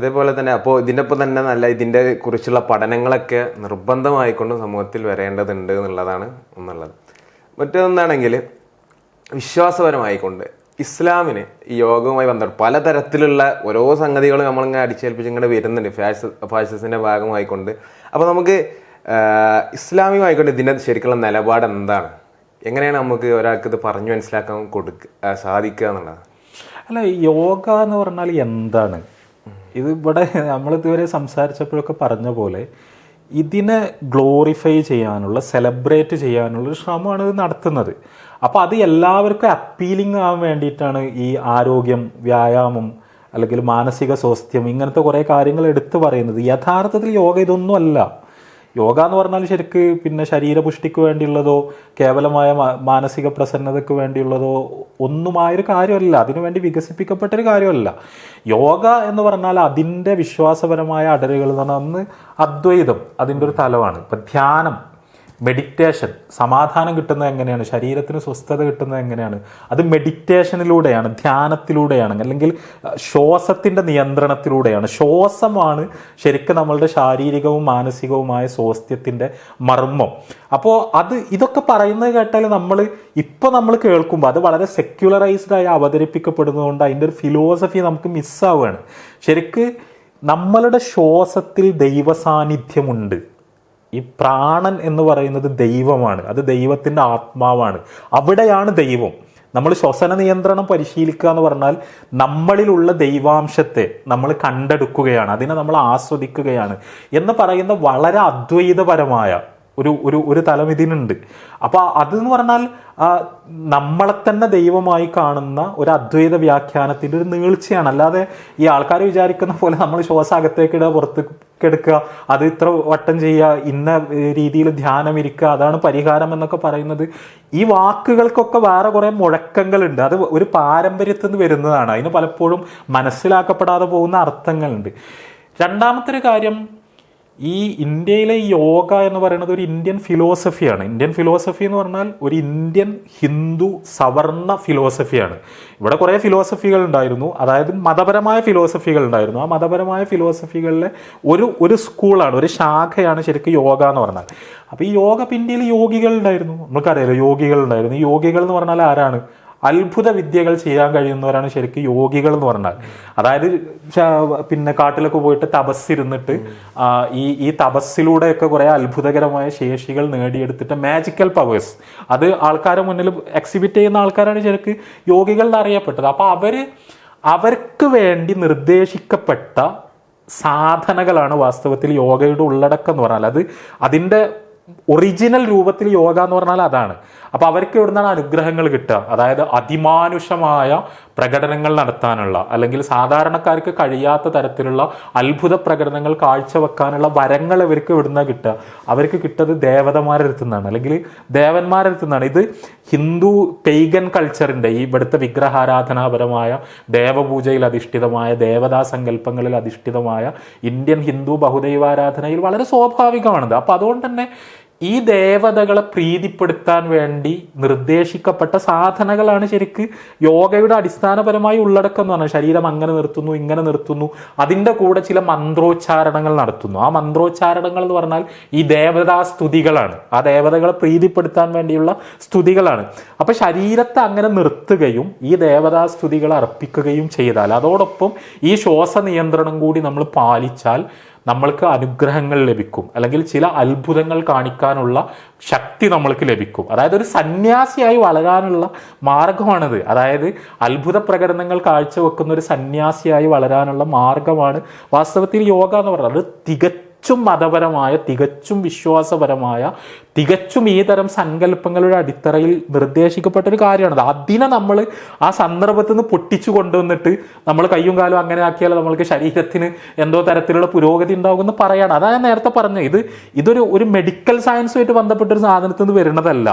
അതേപോലെ തന്നെ അപ്പോൾ ഇതിൻ്റെ ഒപ്പം തന്നെ ഇതിൻ്റെ കുറിച്ചുള്ള പഠനങ്ങളൊക്കെ നിർബന്ധമായിക്കൊണ്ട് സമൂഹത്തിൽ വരേണ്ടതുണ്ട് എന്നുള്ളതാണ് ഒന്നുള്ളത്. മറ്റൊന്നാണെങ്കിൽ വിശ്വാസപരമായിക്കൊണ്ട് ഇസ്ലാമിന് ഈ യോഗവുമായി ബന്ധപ്പെട്ട് പലതരത്തിലുള്ള ഓരോ സംഗതികളും നമ്മളിങ്ങനെ അടിച്ചേൽപ്പിച്ച് ഇങ്ങനെ വരുന്നുണ്ട് ഫാഷിസത്തിൻ്റെ ഭാഗമായിക്കൊണ്ട്. അപ്പോൾ നമുക്ക് ഇസ്ലാമികമായിക്കൊണ്ട് ഇതിൻ്റെ ശരിക്കുള്ള നിലപാട് എന്താണ്, എങ്ങനെയാണ് നമുക്ക് ഒരാൾക്ക് ഇത് പറഞ്ഞു മനസ്സിലാക്കാൻ സാധിക്കുക എന്നുള്ളത്? അല്ല, യോഗ എന്ന് പറഞ്ഞാൽ എന്താണ്? ഇത് ഇവിടെ നമ്മളിതുവരെ സംസാരിച്ചപ്പോഴൊക്കെ പറഞ്ഞ പോലെ ഇതിനെ ഗ്ലോറിഫൈ ചെയ്യാനുള്ള, സെലിബ്രേറ്റ് ചെയ്യാനുള്ള ഒരു ശ്രമമാണ് ഇത് നടത്തുന്നത്. അപ്പോൾ അത് എല്ലാവർക്കും അപ്പീലിംഗ് ആവാൻ വേണ്ടിയിട്ടാണ് ഈ ആരോഗ്യം, വ്യായാമം അല്ലെങ്കിൽ മാനസിക സ്വാസ്ഥ്യം ഇങ്ങനത്തെ കുറേ കാര്യങ്ങൾ എടുത്തു പറയുന്നത്. യഥാർത്ഥത്തിൽ യോഗ ഇതൊന്നും അല്ല. യോഗ എന്ന് പറഞ്ഞാൽ ശരിക്ക് പിന്നെ ശരീരപുഷ്ടിക്ക് വേണ്ടിയുള്ളതോ കേവലമായ മാനസിക പ്രസന്നതയ്ക്ക് വേണ്ടിയുള്ളതോ ഒന്നുമായൊരു കാര്യമല്ല, അതിനുവേണ്ടി വികസിപ്പിക്കപ്പെട്ടൊരു കാര്യമല്ല. യോഗ എന്ന് പറഞ്ഞാൽ അതിൻ്റെ വിശ്വാസപരമായ അടരുകൾ എന്ന് പറഞ്ഞാൽ ഒന്ന് അദ്വൈതം അതിൻ്റെ ഒരു തലമാണ്. ഇപ്പം ധ്യാനം, മെഡിറ്റേഷൻ, സമാധാനം കിട്ടുന്നത് എങ്ങനെയാണ്, ശരീരത്തിന് സ്വസ്ഥത കിട്ടുന്നത് എങ്ങനെയാണ്, അത് മെഡിറ്റേഷനിലൂടെയാണ്, ധ്യാനത്തിലൂടെയാണ്, അല്ലെങ്കിൽ ശ്വാസത്തിൻ്റെ നിയന്ത്രണത്തിലൂടെയാണ്. ശ്വാസമാണ് ശരിക്കും നമ്മളുടെ ശാരീരികവും മാനസികവുമായ സ്വാസ്ഥ്യത്തിൻ്റെ മർമ്മം. അപ്പോൾ ഇതൊക്കെ പറയുന്നത് കേട്ടാൽ നമ്മൾ കേൾക്കുമ്പോൾ അത് വളരെ സെക്യുലറൈസ്ഡായി അവതരിപ്പിക്കപ്പെടുന്നതുകൊണ്ട് അതിൻ്റെ ഒരു ഫിലോസഫി നമുക്ക് മിസ്സാവുകയാണ്. ശരിക്ക് നമ്മളുടെ ശ്വാസത്തിൽ ദൈവസാന്നിധ്യമുണ്ട്. ഈ പ്രാണൻ എന്ന് പറയുന്നത് ദൈവമാണ്, അത് ദൈവത്തിൻ്റെ ആത്മാവാണ്, അവിടെയാണ് ദൈവം. നമ്മൾ ശ്വസന നിയന്ത്രണം പരിശീലിക്കുക എന്ന് പറഞ്ഞാൽ നമ്മളിലുള്ള ദൈവാംശത്തെ നമ്മൾ കണ്ടെടുക്കുകയാണ്, അതിനെ നമ്മൾ ആസ്വദിക്കുകയാണ് എന്ന് പറയുന്ന വളരെ അദ്വൈതപരമായ ഒരു തലം ഇതിനുണ്ട്. അപ്പോൾ അതെന്ന് പറഞ്ഞാൽ നമ്മളെ തന്നെ ദൈവമായി കാണുന്ന ഒരു അദ്വൈത വ്യാഖ്യാനത്തിൻ്റെ ഒരു നീൾച്ചയാണ്. അല്ലാതെ ഈ ആൾക്കാർ വിചാരിക്കുന്ന പോലെ നമ്മൾ ശ്വാസം അകത്തേക്കിടുക, പുറത്തേക്കെടുക്കുക, അത് ഇത്ര വട്ടം ചെയ്യുക, ഇന്ന രീതിയിൽ ധ്യാനം ഇരിക്കുക, അതാണ് പരിഹാരം എന്നൊക്കെ പറയുന്നത്. ഈ വാക്കുകൾക്കൊക്കെ വേറെ കുറേ മുഴക്കങ്ങളുണ്ട്. അത് ഒരു പാരമ്പര്യത്തിൽ നിന്ന് വരുന്നതാണ്. അതിന് പലപ്പോഴും മനസ്സിലാക്കപ്പെടാതെ പോകുന്ന അർത്ഥങ്ങളുണ്ട്. രണ്ടാമത്തെ ഒരു കാര്യം, ഈ ഇന്ത്യയിലെ യോഗ എന്ന് പറയുന്നത് ഒരു ഇന്ത്യൻ ഫിലോസഫിയാണ്. ഇന്ത്യൻ ഫിലോസഫി എന്ന് പറഞ്ഞാൽ ഒരു ഇന്ത്യൻ ഹിന്ദു സവർണ ഫിലോസഫിയാണ്. ഇവിടെ കുറേ ഫിലോസഫികൾ ഉണ്ടായിരുന്നു, അതായത് മതപരമായ ഫിലോസഫികൾ ഉണ്ടായിരുന്നു. ആ മതപരമായ ഫിലോസഫികളിലെ ഒരു സ്കൂളാണ്, ഒരു ശാഖയാണ് ശരിക്കും യോഗ എന്ന് പറഞ്ഞാൽ. അപ്പോൾ ഈ യോഗ ഇന്ത്യയിൽ യോഗികൾ ഉണ്ടായിരുന്നു, നമുക്കറിയാലോ, യോഗികൾ ഉണ്ടായിരുന്നു. ഈ യോഗികൾ എന്ന് പറഞ്ഞാൽ ആരാണ്? അത്ഭുത വിദ്യകൾ ചെയ്യാൻ കഴിയുന്നവരാണ് ശരിക്കും യോഗികൾ എന്ന് പറഞ്ഞാൽ. അതായത് പിന്നെ കാട്ടിലൊക്കെ പോയിട്ട് തപസ്സിരുന്നിട്ട് ഈ തപസ്സിലൂടെയൊക്കെ കുറേ അത്ഭുതകരമായ ശേഷികൾ നേടിയെടുത്തിട്ട് മാജിക്കൽ പവേഴ്സ് അത് ആൾക്കാരുടെ മുന്നിൽ എക്സിബിറ്റ് ചെയ്യുന്ന ആൾക്കാരാണ് ശരിക്കും യോഗികൾ എന്നറിയപ്പെട്ടത്. അപ്പോൾ അവർക്ക് വേണ്ടി നിർദ്ദേശിക്കപ്പെട്ട സാധനകളാണ് വാസ്തവത്തിൽ യോഗയുടെ ഉള്ളടക്കം എന്ന് പറഞ്ഞാൽ. അതിൻ്റെ ഒറിജിനൽ രൂപത്തിൽ യോഗ എന്ന് പറഞ്ഞാൽ അതാണ്. അപ്പോൾ അവർക്ക് എവിടുന്നാണ് അനുഗ്രഹങ്ങൾ കിട്ടുക? അതായത് അതിമാനുഷമായ പ്രകടനങ്ങൾ നടത്താനുള്ള, അല്ലെങ്കിൽ സാധാരണക്കാർക്ക് കഴിയാത്ത തരത്തിലുള്ള അത്ഭുത പ്രകടനങ്ങൾ കാഴ്ചവെക്കാനുള്ള വരങ്ങൾ ഇവർക്ക് എവിടുന്നാണ് കിട്ടുക? അവർക്ക് കിട്ടത് ദേവതമാരുടെ അടുത്തു നിന്നാണ്, അല്ലെങ്കിൽ ദേവന്മാരുടെ അടുത്തു നിന്നാണ്. ഇത് ഹിന്ദു പെയ്ഗൻ കൾച്ചറിൻ്റെ, ഈ ഇവിടുത്തെ വിഗ്രഹാരാധനാപരമായ ദേവപൂജയിൽ അധിഷ്ഠിതമായ, ദേവതാ സങ്കല്പങ്ങളിൽ അധിഷ്ഠിതമായ ഇന്ത്യൻ ഹിന്ദു ബഹുദൈവാരാധനയിൽ വളരെ സ്വാഭാവികമാണത്. അപ്പോൾ അതുകൊണ്ട് തന്നെ ഈ ദേവതകളെ പ്രീതിപ്പെടുത്താൻ വേണ്ടി നിർദ്ദേശിക്കപ്പെട്ട സാധനകളാണ് ശരിക്ക് യോഗയുടെ അടിസ്ഥാനപരമായി ഉള്ളടക്കം എന്ന് പറഞ്ഞാൽ. ശരീരം അങ്ങനെ നിർത്തുന്നു, ഇങ്ങനെ നിർത്തുന്നു, അതിൻ്റെ കൂടെ ചില മന്ത്രോച്ചാരണങ്ങൾ നടത്തുന്നു. ആ മന്ത്രോച്ചാരണങ്ങൾ എന്ന് പറഞ്ഞാൽ ഈ ദേവതാ സ്തുതികളാണ്, ആ ദേവതകളെ പ്രീതിപ്പെടുത്താൻ വേണ്ടിയുള്ള സ്തുതികളാണ്. അപ്പൊ ശരീരത്തെ അങ്ങനെ നിർത്തുകയും ഈ ദേവതാ സ്തുതികൾ അർപ്പിക്കുകയും ചെയ്താൽ, അതോടൊപ്പം ഈ ശ്വാസ നിയന്ത്രണം കൂടി നമ്മൾ പാലിച്ചാൽ നമ്മൾക്ക് അനുഗ്രഹങ്ങൾ ലഭിക്കും, അല്ലെങ്കിൽ ചില അത്ഭുതങ്ങൾ കാണിക്കാനുള്ള ശക്തി നമ്മൾക്ക് ലഭിക്കും. അതായത് ഒരു സന്യാസിയായി വളരാനുള്ള മാർഗമാണിത്. അതായത് അത്ഭുത പ്രകടനങ്ങൾ കാഴ്ചവെക്കുന്ന ഒരു സന്യാസിയായി വളരാനുള്ള മാർഗമാണ് വാസ്തവത്തിൽ യോഗ എന്ന് പറയുന്നത്. തികച്ചും മതപരമായ, തികച്ചും വിശ്വാസപരമായ, തികച്ചും ഈ തരം സങ്കല്പങ്ങളുടെ അടിത്തറയിൽ നിർദ്ദേശിക്കപ്പെട്ട ഒരു കാര്യമാണ്. അതിനെ നമ്മൾ ആ സന്ദർഭത്തിൽ നിന്ന് പൊട്ടിച്ചു കൊണ്ടുവന്നിട്ട് നമ്മൾ കയ്യും കാലും അങ്ങനെ ആക്കിയാൽ നമ്മൾക്ക് ശരീരത്തിന് എന്തോ തരത്തിലുള്ള പുരോഗതി ഉണ്ടാകുമെന്ന് പറയാണ്. അതാ ഞാൻ നേരത്തെ പറഞ്ഞത്. ഇതൊരു മെഡിക്കൽ സയൻസുമായിട്ട് ബന്ധപ്പെട്ട ഒരു സാധനത്തിൽ നിന്ന് വരുന്നതല്ല.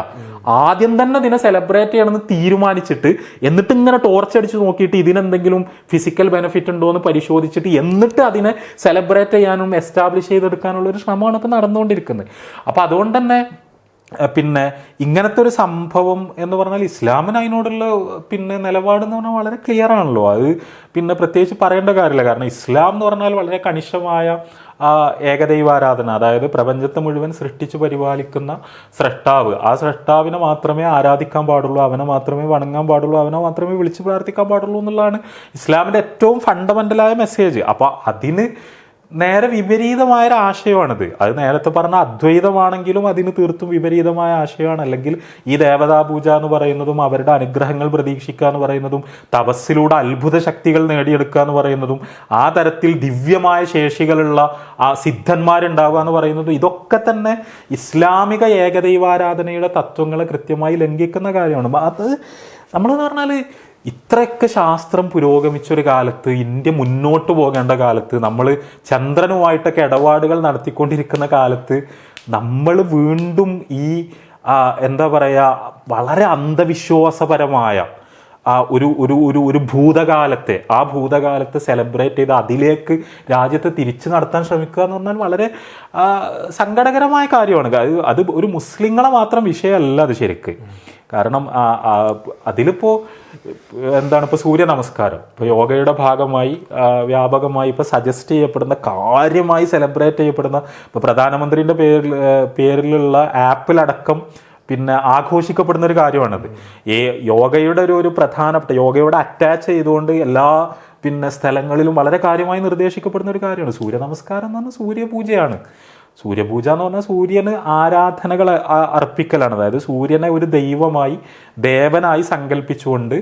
ആദ്യം തന്നെ ഇതിനെ സെലിബ്രേറ്റ് ചെയ്യണമെന്ന് തീരുമാനിച്ചിട്ട് എന്നിട്ട് ഇങ്ങനെ ടോർച്ചടിച്ച് നോക്കിയിട്ട് ഇതിനെന്തെങ്കിലും ഫിസിക്കൽ ബെനിഫിറ്റ് ഉണ്ടോ എന്ന് പരിശോധിച്ചിട്ട് എന്നിട്ട് അതിനെ സെലിബ്രേറ്റ് ചെയ്യാനും എസ്റ്റാബ്ലിഷ് ചെയ്തെടുക്കാനുള്ള ഒരു ശ്രമമാണ് ഇപ്പം നടന്നുകൊണ്ടിരിക്കുന്നത്. അപ്പം അതുകൊണ്ട് തന്നെ പിന്നെ ഇങ്ങനത്തെ ഒരു സംഭവം എന്ന് പറഞ്ഞാൽ ഇസ്ലാമിന് അതിനോടുള്ള നിലപാടെന്ന് പറഞ്ഞാൽ വളരെ ക്ലിയർ ആണല്ലോ. അത് പ്രത്യേകിച്ച് പറയേണ്ട കാര്യമില്ല. കാരണം ഇസ്ലാം എന്ന് പറഞ്ഞാൽ വളരെ കണിശമായ ഏകദൈവാരാധന, അതായത് പ്രപഞ്ചത്തെ മുഴുവൻ സൃഷ്ടിച്ച് പരിപാലിക്കുന്ന സ്രഷ്ടാവ്, ആ സ്രഷ്ടാവിനെ മാത്രമേ ആരാധിക്കാൻ പാടുള്ളൂ, അവനെ മാത്രമേ വണങ്ങാൻ പാടുള്ളൂ, അവനെ മാത്രമേ വിളിച്ച് പ്രാർത്ഥിക്കാൻ പാടുള്ളൂ എന്നുള്ളതാണ് ഇസ്ലാമിൻ്റെ ഏറ്റവും ഫണ്ടമെൻ്റലായ മെസ്സേജ്. അപ്പോൾ അതിന് നേരെ വിപരീതമായൊരു ആശയമാണിത്. അത് നേരത്തെ പറഞ്ഞ അദ്വൈതമാണെങ്കിലും അതിന് തീർത്തും വിപരീതമായ ആശയമാണ്. അല്ലെങ്കിൽ ഈ ദേവതാ പൂജ എന്ന് പറയുന്നതും അവരുടെ അനുഗ്രഹങ്ങൾ പ്രതീക്ഷിക്കുക എന്ന് പറയുന്നതും തപസ്സിലൂടെ അത്ഭുത ശക്തികൾ നേടിയെടുക്കുക എന്ന് പറയുന്നതും ആ തരത്തിൽ ദിവ്യമായ ശേഷികളുള്ള ആ സിദ്ധന്മാരുണ്ടാവുക എന്ന് പറയുന്നതും ഇതൊക്കെ തന്നെ ഇസ്ലാമിക ഏകദൈവാരാധനയുടെ തത്വങ്ങളെ കൃത്യമായി ലംഘിക്കുന്ന കാര്യമാണ്. അത് നമ്മളെന്ന് പറഞ്ഞാൽ ഇത്രയൊക്കെ ശാസ്ത്രം പുരോഗമിച്ചൊരു കാലത്ത്, ഇന്ത്യ മുന്നോട്ട് പോകേണ്ട കാലത്ത്, നമ്മൾ ചന്ദ്രനുമായിട്ടൊക്കെ ഇടപാടുകൾ നടത്തിക്കൊണ്ടിരിക്കുന്ന കാലത്ത് നമ്മൾ വീണ്ടും ഈ എന്താ പറയുക വളരെ അന്ധവിശ്വാസപരമായ ഒരു ഭൂതകാലത്തെ സെലിബ്രേറ്റ് ചെയ്ത് അതിലേക്ക് രാജ്യത്തെ തിരിച്ചു നടത്താൻ ശ്രമിക്കുക എന്ന് പറഞ്ഞാൽ വളരെ സങ്കടകരമായ കാര്യമാണ്. അത് ഒരു മുസ്ലിങ്ങളെ മാത്രം വിഷയമല്ല അത് ശരിക്ക്. കാരണം അതിലിപ്പോൾ ഇപ്പോൾ സൂര്യ നമസ്കാരം ഇപ്പോൾ യോഗയുടെ ഭാഗമായി വ്യാപകമായി ഇപ്പോൾ സജസ്റ്റ് ചെയ്യപ്പെടുന്ന, കാര്യമായി സെലിബ്രേറ്റ് ചെയ്യപ്പെടുന്ന, ഇപ്പോൾ പ്രധാനമന്ത്രിയുടെ പേരിലുള്ള ആപ്പിലടക്കം ആഘോഷിക്കപ്പെടുന്ന ഒരു കാര്യമാണത്. യോഗയുടെ ഒരു പ്രധാനപ്പെട്ട, യോഗയോട് അറ്റാച്ച് ചെയ്തുകൊണ്ട് എല്ലാ സ്ഥലങ്ങളിലും വളരെ കാര്യമായി നിർദ്ദേശിക്കപ്പെടുന്ന ഒരു കാര്യമാണ് സൂര്യ നമസ്കാരം എന്ന് പറഞ്ഞാൽ സൂര്യപൂജയാണ്. സൂര്യപൂജ എന്ന് പറഞ്ഞാൽ സൂര്യന് ആരാധനകൾ അർപ്പിക്കലാണ്. അതായത് സൂര്യനെ ഒരു ദൈവമായി, ദേവനായി സങ്കല്പിച്ചുകൊണ്ട്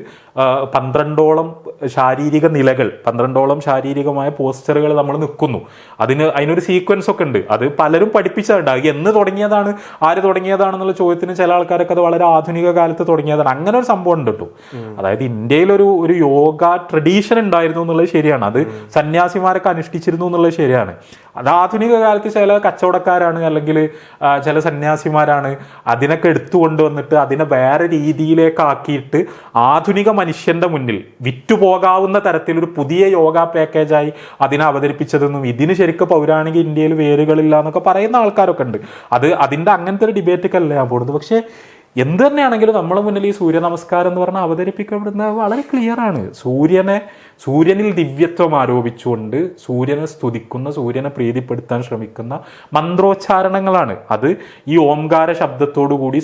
12ഓളം ശാരീരിക നിലകൾ, 12ഓളം ശാരീരികമായ പോസ്റ്ററുകൾ നമ്മൾ നിൽക്കുന്നു. അതിനൊരു സീക്വൻസ് ഒക്കെ ഉണ്ട്. അത് പലരും പഠിപ്പിച്ചിട്ടുണ്ട്. എന്ന് തുടങ്ങിയതാണ്, ആര് തുടങ്ങിയതാണെന്നുള്ള ചോദ്യത്തിന് ചില ആൾക്കാരൊക്കെ അത് വളരെ ആധുനിക കാലത്ത് തുടങ്ങിയതാണ്. അങ്ങനെ ഒരു സംഭവം ഉണ്ട് കേട്ടോ. അതായത് ഇന്ത്യയിലൊരു യോഗ ട്രഡീഷൻ ഉണ്ടായിരുന്നു എന്നുള്ളത് ശരിയാണ്. അത് സന്യാസിമാരൊക്കെ അനുഷ്ഠിച്ചിരുന്നു എന്നുള്ളത് ശരിയാണ്. അത് ആധുനിക കാലത്ത് ചില കച്ചവടക്കാരാണ് അല്ലെങ്കിൽ ചില സന്യാസിമാരാണ് അതിനൊക്കെ എടുത്തുകൊണ്ടുവന്നിട്ട് അതിനെ വേറെ രീതിയിലേക്കാക്കിയിട്ട് ആധുനിക മനുഷ്യന്റെ മുന്നിൽ വിറ്റുപോകാവുന്ന തരത്തിലൊരു പുതിയ യോഗ പാക്കേജായി അതിനെ അവതരിപ്പിച്ചതെന്നും ഇതിന് ശരിക്കും പൗരാണിക ഇന്ത്യയിൽ വേരുകളില്ല എന്നൊക്കെ പറയുന്ന ആൾക്കാരൊക്കെ ഉണ്ട്. അതിൻ്റെ അങ്ങനത്തെ ഒരു ഡിബേറ്റൊക്കെ ഞാൻ പോകുന്നത്. പക്ഷേ എന്ത് തന്നെയാണെങ്കിലും നമ്മളെ മുന്നിൽ ഈ സൂര്യ നമസ്കാരം എന്ന് പറഞ്ഞാൽ അവതരിപ്പിക്കപ്പെടുന്നത് വളരെ ക്ലിയറാണ്. സൂര്യനിൽ ദിവ്യത്വം ആരോപിച്ചുകൊണ്ട് സൂര്യനെ സ്തുതിക്കുന്ന, സൂര്യനെ പ്രീതിപ്പെടുത്താൻ ശ്രമിക്കുന്ന മന്ത്രോച്ചാരണങ്ങളാണ്. അത് ഈ ഓംകാര ശബ്ദത്തോടു കൂടി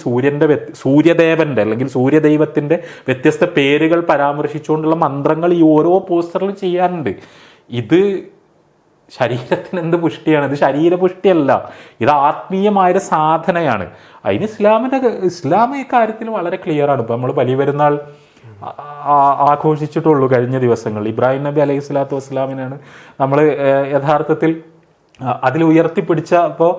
സൂര്യദേവന്റെ അല്ലെങ്കിൽ സൂര്യദൈവത്തിന്റെ വ്യത്യസ്ത പേരുകൾ പരാമർശിച്ചുകൊണ്ടുള്ള മന്ത്രങ്ങൾ ഈ ഓരോ പോസ്റ്ററിലും ചെയ്യാറുണ്ട്. ഇത് ശരീരത്തിന് എന്ത് പുഷ്ടിയാണ്? ഇത് ശരീരപുഷ്ടിയല്ല, ഇത് ആത്മീയമായൊരു സാധനയാണ്. അതിന് ഇസ്ലാം ഈ കാര്യത്തിൽ വളരെ ക്ലിയറാണ്. ഇപ്പം നമ്മൾ ബലി പെരുന്നാൾ ആഘോഷിച്ചിട്ടുള്ളൂ കഴിഞ്ഞ ദിവസങ്ങളിൽ. ഇബ്രാഹിം നബി അലൈഹി സ്വലാത്തു വസ്സലാമിനാണ് നമ്മൾ യഥാർത്ഥത്തിൽ അതിൽ ഉയർത്തിപ്പിടിച്ച. അപ്പോൾ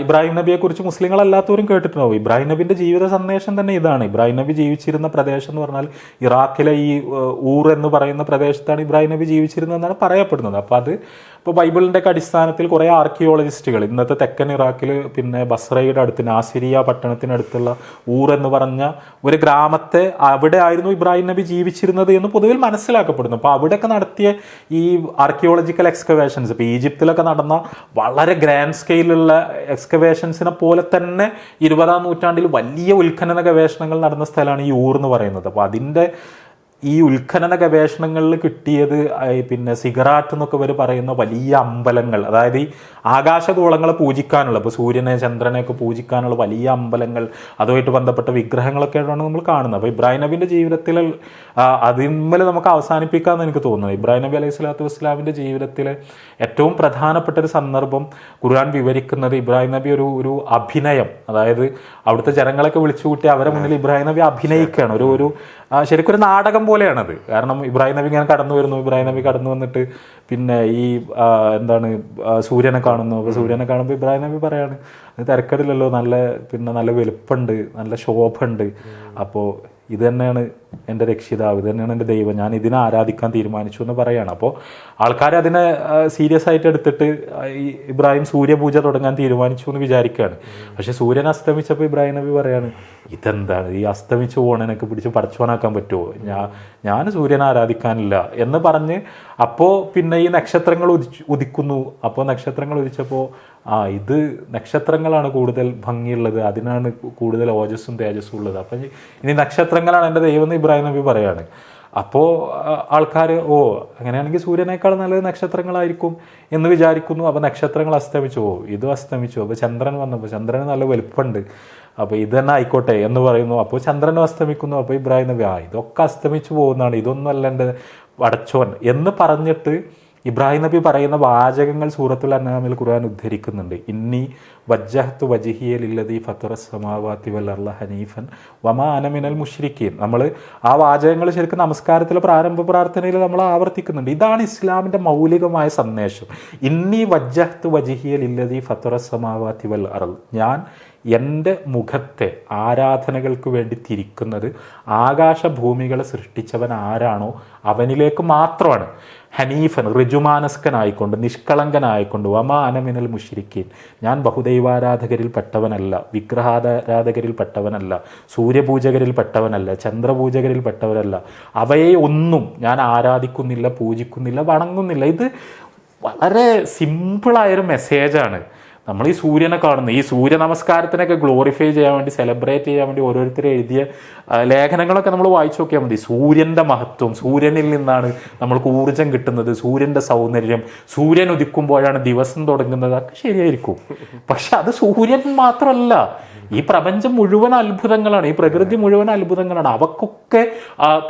ഇബ്രാഹിം നബിയെക്കുറിച്ച് മുസ്ലിങ്ങളല്ലാത്തവരും കേട്ടിട്ടുണ്ടാവും. ഇബ്രാഹിം നബിൻ്റെ ജീവിത സന്ദേശം തന്നെ ഇതാണ്. ഇബ്രാഹിം നബി ജീവിച്ചിരുന്ന പ്രദേശം എന്ന് പറഞ്ഞാൽ ഇറാഖിലെ ഈ ഊർ എന്ന് പറയുന്ന പ്രദേശത്താണ് ഇബ്രാഹിം നബി ജീവിച്ചിരുന്നതെന്നാണ് പറയപ്പെടുന്നത്. അപ്പോൾ അത് ഇപ്പോൾ ബൈബിളിൻ്റെ ഒക്കെ അടിസ്ഥാനത്തിൽ കുറേ ആർക്കിയോളജിസ്റ്റുകൾ ഇന്നത്തെ തെക്കൻ ഇറാഖിൽ പിന്നെ ബസ്രയുടെ അടുത്ത് നാസിരിയ പട്ടണത്തിനടുത്തുള്ള ഊർ എന്ന് പറഞ്ഞ ഒരു ഗ്രാമത്തെ അവിടെ ആയിരുന്നു ഇബ്രാഹിം നബി ജീവിച്ചിരുന്നത് എന്ന് പൊതുവിൽ മനസ്സിലാക്കപ്പെടുന്നു. അപ്പോൾ അവിടെയൊക്കെ നടത്തിയ ഈ ആർക്കിയോളജിക്കൽ എക്സ്കവേഷൻസ്, ഇപ്പോൾ ഈജിപ്തിലൊക്കെ നടന്ന വളരെ ഗ്രാൻഡ് സ്കെയിലുള്ള എക്സ്കവേഷൻസിനെ പോലെ തന്നെ 20-ാം നൂറ്റാണ്ടിൽ വലിയ ഉത്ഖനന ഗവേഷണങ്ങൾ നടന്ന സ്ഥലമാണ് ഈ ഊർ എന്ന് പറയുന്നത്. അപ്പോൾ അതിൻ്റെ ഈ ഉത്ഖനന ഗവേഷണങ്ങളിൽ കിട്ടിയത് പിന്നെ സിഗറാറ്റ് എന്നൊക്കെ ഇവർ പറയുന്ന വലിയ അമ്പലങ്ങൾ, അതായത് ഈ ആകാശഗോളങ്ങളെ പൂജിക്കാനുള്ള, ഇപ്പോൾ സൂര്യനെ ചന്ദ്രനെയൊക്കെ പൂജിക്കാനുള്ള വലിയ അമ്പലങ്ങൾ, അതുമായിട്ട് ബന്ധപ്പെട്ട വിഗ്രഹങ്ങളൊക്കെയാണ് നമ്മൾ കാണുന്നത്. അപ്പോൾ ഇബ്രാഹിം നബിൻ്റെ ജീവിതത്തിൽ അതിന്മേൽ നമുക്ക് അവസാനിപ്പിക്കാമെന്ന് എനിക്ക് തോന്നുന്നത്. ഇബ്രാഹിം നബി അലൈഹി സ്വലാത്തു വസ്സലാമിൻ്റെ ജീവിതത്തിലെ ഏറ്റവും പ്രധാനപ്പെട്ട ഒരു സന്ദർഭം ഖുർആൻ വിവരിക്കുന്നത് ഇബ്രാഹിം നബി ഒരു അഭിനയം, അതായത് അവിടുത്തെ ജനങ്ങളൊക്കെ വിളിച്ചുകൂട്ടി അവരെ മുന്നിൽ ഇബ്രാഹിം നബി അഭിനയിക്കുകയാണ്. ഒരു ശരിക്കും ഒരു നാടകം പോലെയാണത്. കാരണം ഇബ്രാഹിം നബി ഇങ്ങനെ കടന്നു വരുന്നു, ഇബ്രാഹിം നബി കടന്നു വന്നിട്ട് പിന്നെ ഈ എന്താണ് സൂര്യനെ കാണുന്നു. അപ്പോൾ സൂര്യനെ കാണുമ്പോൾ ഇബ്രാഹിം നബി പറയാണ്, അത് തിരക്കടില്ലല്ലോ, നല്ല വലുപ്പമുണ്ട്, നല്ല ശോഭുണ്ട്, അപ്പോൾ ഇത് തന്നെയാണ് എൻ്റെ രക്ഷിതാവ്, ഇത് തന്നെയാണ് എൻ്റെ ദൈവം, ഞാൻ ഇതിനെ ആരാധിക്കാൻ തീരുമാനിച്ചു എന്ന് പറയുകയാണ്. അപ്പോൾ ആൾക്കാർ അതിനെ സീരിയസ് ആയിട്ട് എടുത്തിട്ട് ഈ ഇബ്രാഹിം സൂര്യപൂജ തുടങ്ങാൻ തീരുമാനിച്ചു എന്ന് വിചാരിക്കുകയാണ്. പക്ഷേ സൂര്യൻ അസ്തമിച്ചപ്പോൾ ഇബ്രാഹിം നബി പറയാണ്, ഇതെന്താണ് ഈ അസ്തമിച്ചു പോകണനൊക്കെ പിടിച്ച് പടച്ചോനാക്കാൻ പറ്റുമോ, ഞാൻ സൂര്യനെ ആരാധിക്കാനില്ല എന്ന് പറഞ്ഞ് അപ്പോൾ പിന്നെ ഈ നക്ഷത്രങ്ങൾ ഉദിക്കുന്നു. അപ്പോൾ നക്ഷത്രങ്ങൾ ഉദിച്ചപ്പോൾ ഇത് നക്ഷത്രങ്ങളാണ് കൂടുതൽ ഭംഗിയുള്ളത്, അതിനാണ് കൂടുതൽ ഓജസ്സും തേജസ്സും ഉള്ളത്, അപ്പം ഇനി നക്ഷത്രങ്ങളാണ് എൻ്റെ ദൈവം എന്ന് ഇബ്രാഹിം നബി പറയാണ്. അപ്പോൾ ആൾക്കാർ അങ്ങനെയാണെങ്കിൽ സൂര്യനേക്കാൾ നല്ലത് നക്ഷത്രങ്ങളായിരിക്കും എന്ന് വിചാരിക്കുന്നു. അപ്പോൾ നക്ഷത്രങ്ങൾ അസ്തമിച്ചു ഇതും അസ്തമിച്ചു. അപ്പോൾ ചന്ദ്രൻ വന്നപ്പോൾ ചന്ദ്രന് നല്ല വലുപ്പമുണ്ട്, അപ്പോൾ ഇത് തന്നെ ആയിക്കോട്ടെ എന്ന് പറയുന്നു. അപ്പോൾ ചന്ദ്രനും അസ്തമിക്കുന്നു. അപ്പോൾ ഇബ്രാഹിം നബി ഇതൊക്കെ അസ്തമിച്ചു പോകുന്നതാണ്, ഇതൊന്നും അല്ല എൻ്റെ വടച്ചോൻ എന്ന് പറഞ്ഞിട്ട് ഇബ്രാഹിം നബി പറയുന്ന വാചകങ്ങൾ സൂറത്തുൽ അൻആമിൽ ഖുർആൻ ഉദ്ധരിക്കുന്നുണ്ട്. ഇന്നി വജ്ജഹ്തു വജ്ഹിയ ലില്ലദീ ഫത്തറസ് സമാവാതി വൽ അർള ഹനീഫൻ വമാ അന മിനൽ മുശ്രിക്കീൻ. നമ്മൾ ആ വാചകങ്ങൾ ശരിക്കും നമസ്കാരത്തിലെ പ്രാരംഭ പ്രാർത്ഥനയിൽ നമ്മൾ ആവർത്തിക്കുന്നുണ്ട്. ഇതാണ് ഇസ്ലാമിൻ്റെ മൗലികമായ സന്ദേശം. ഇന്നി വജ്ജഹ്തു വജ്ഹിയ ലില്ലദീ ഫത്തറസ് സമാവാതി വൽ അർള, ഞാൻ എൻ്റെ മുഖത്തെ ആരാധനകൾക്ക് വേണ്ടി തിരിക്കുന്നത് ആകാശഭൂമികളെ സൃഷ്ടിച്ചവൻ ആരാണോ അവനിലേക്ക് മാത്രമാണ്. ഹനീഫൻ, ഋജുമാനസ്കനായിക്കൊണ്ട്, നിഷ്കളങ്കനായിക്കൊണ്ട്, വമാ അനമിനൽ മുശ്രിക്കീൻ, ഞാൻ ബഹുദൈവാരാധകരിൽ പെട്ടവനല്ല, വിഗ്രഹാരാധകരിൽ പെട്ടവനല്ല, സൂര്യപൂജകരിൽ പെട്ടവനല്ല, ചന്ദ്രപൂജകരിൽ പെട്ടവനല്ല, അവയെ ഒന്നും ഞാൻ ആരാധിക്കുന്നില്ല, പൂജിക്കുന്നില്ല, വണങ്ങുന്നില്ല. ഇത് വളരെ സിമ്പിളായൊരു മെസ്സേജാണ്. നമ്മൾ ഈ സൂര്യനെ കാണുന്നത്, ഈ സൂര്യ നമസ്കാരത്തിനൊക്കെ ഗ്ലോറിഫൈ ചെയ്യാൻ വേണ്ടി, സെലിബ്രേറ്റ് ചെയ്യാൻ വേണ്ടി ഓരോരുത്തർ എഴുതിയ ലേഖനങ്ങളൊക്കെ നമ്മൾ വായിച്ചു നോക്കിയാൽ മതി. സൂര്യൻ്റെ മഹത്വം, സൂര്യനിൽ നിന്നാണ് നമ്മൾക്ക് ഊർജം കിട്ടുന്നത്, സൂര്യൻ്റെ സൗന്ദര്യം, സൂര്യൻ ഉദിക്കുമ്പോഴാണ് ദിവസം തുടങ്ങുന്നത്, ഒക്കെ ശരിയായിരിക്കും. പക്ഷെ അത് സൂര്യൻ മാത്രമല്ല, ഈ പ്രപഞ്ചം മുഴുവൻ അത്ഭുതങ്ങളാണ്, ഈ പ്രകൃതി മുഴുവൻ അത്ഭുതങ്ങളാണ്. അവക്കൊക്കെ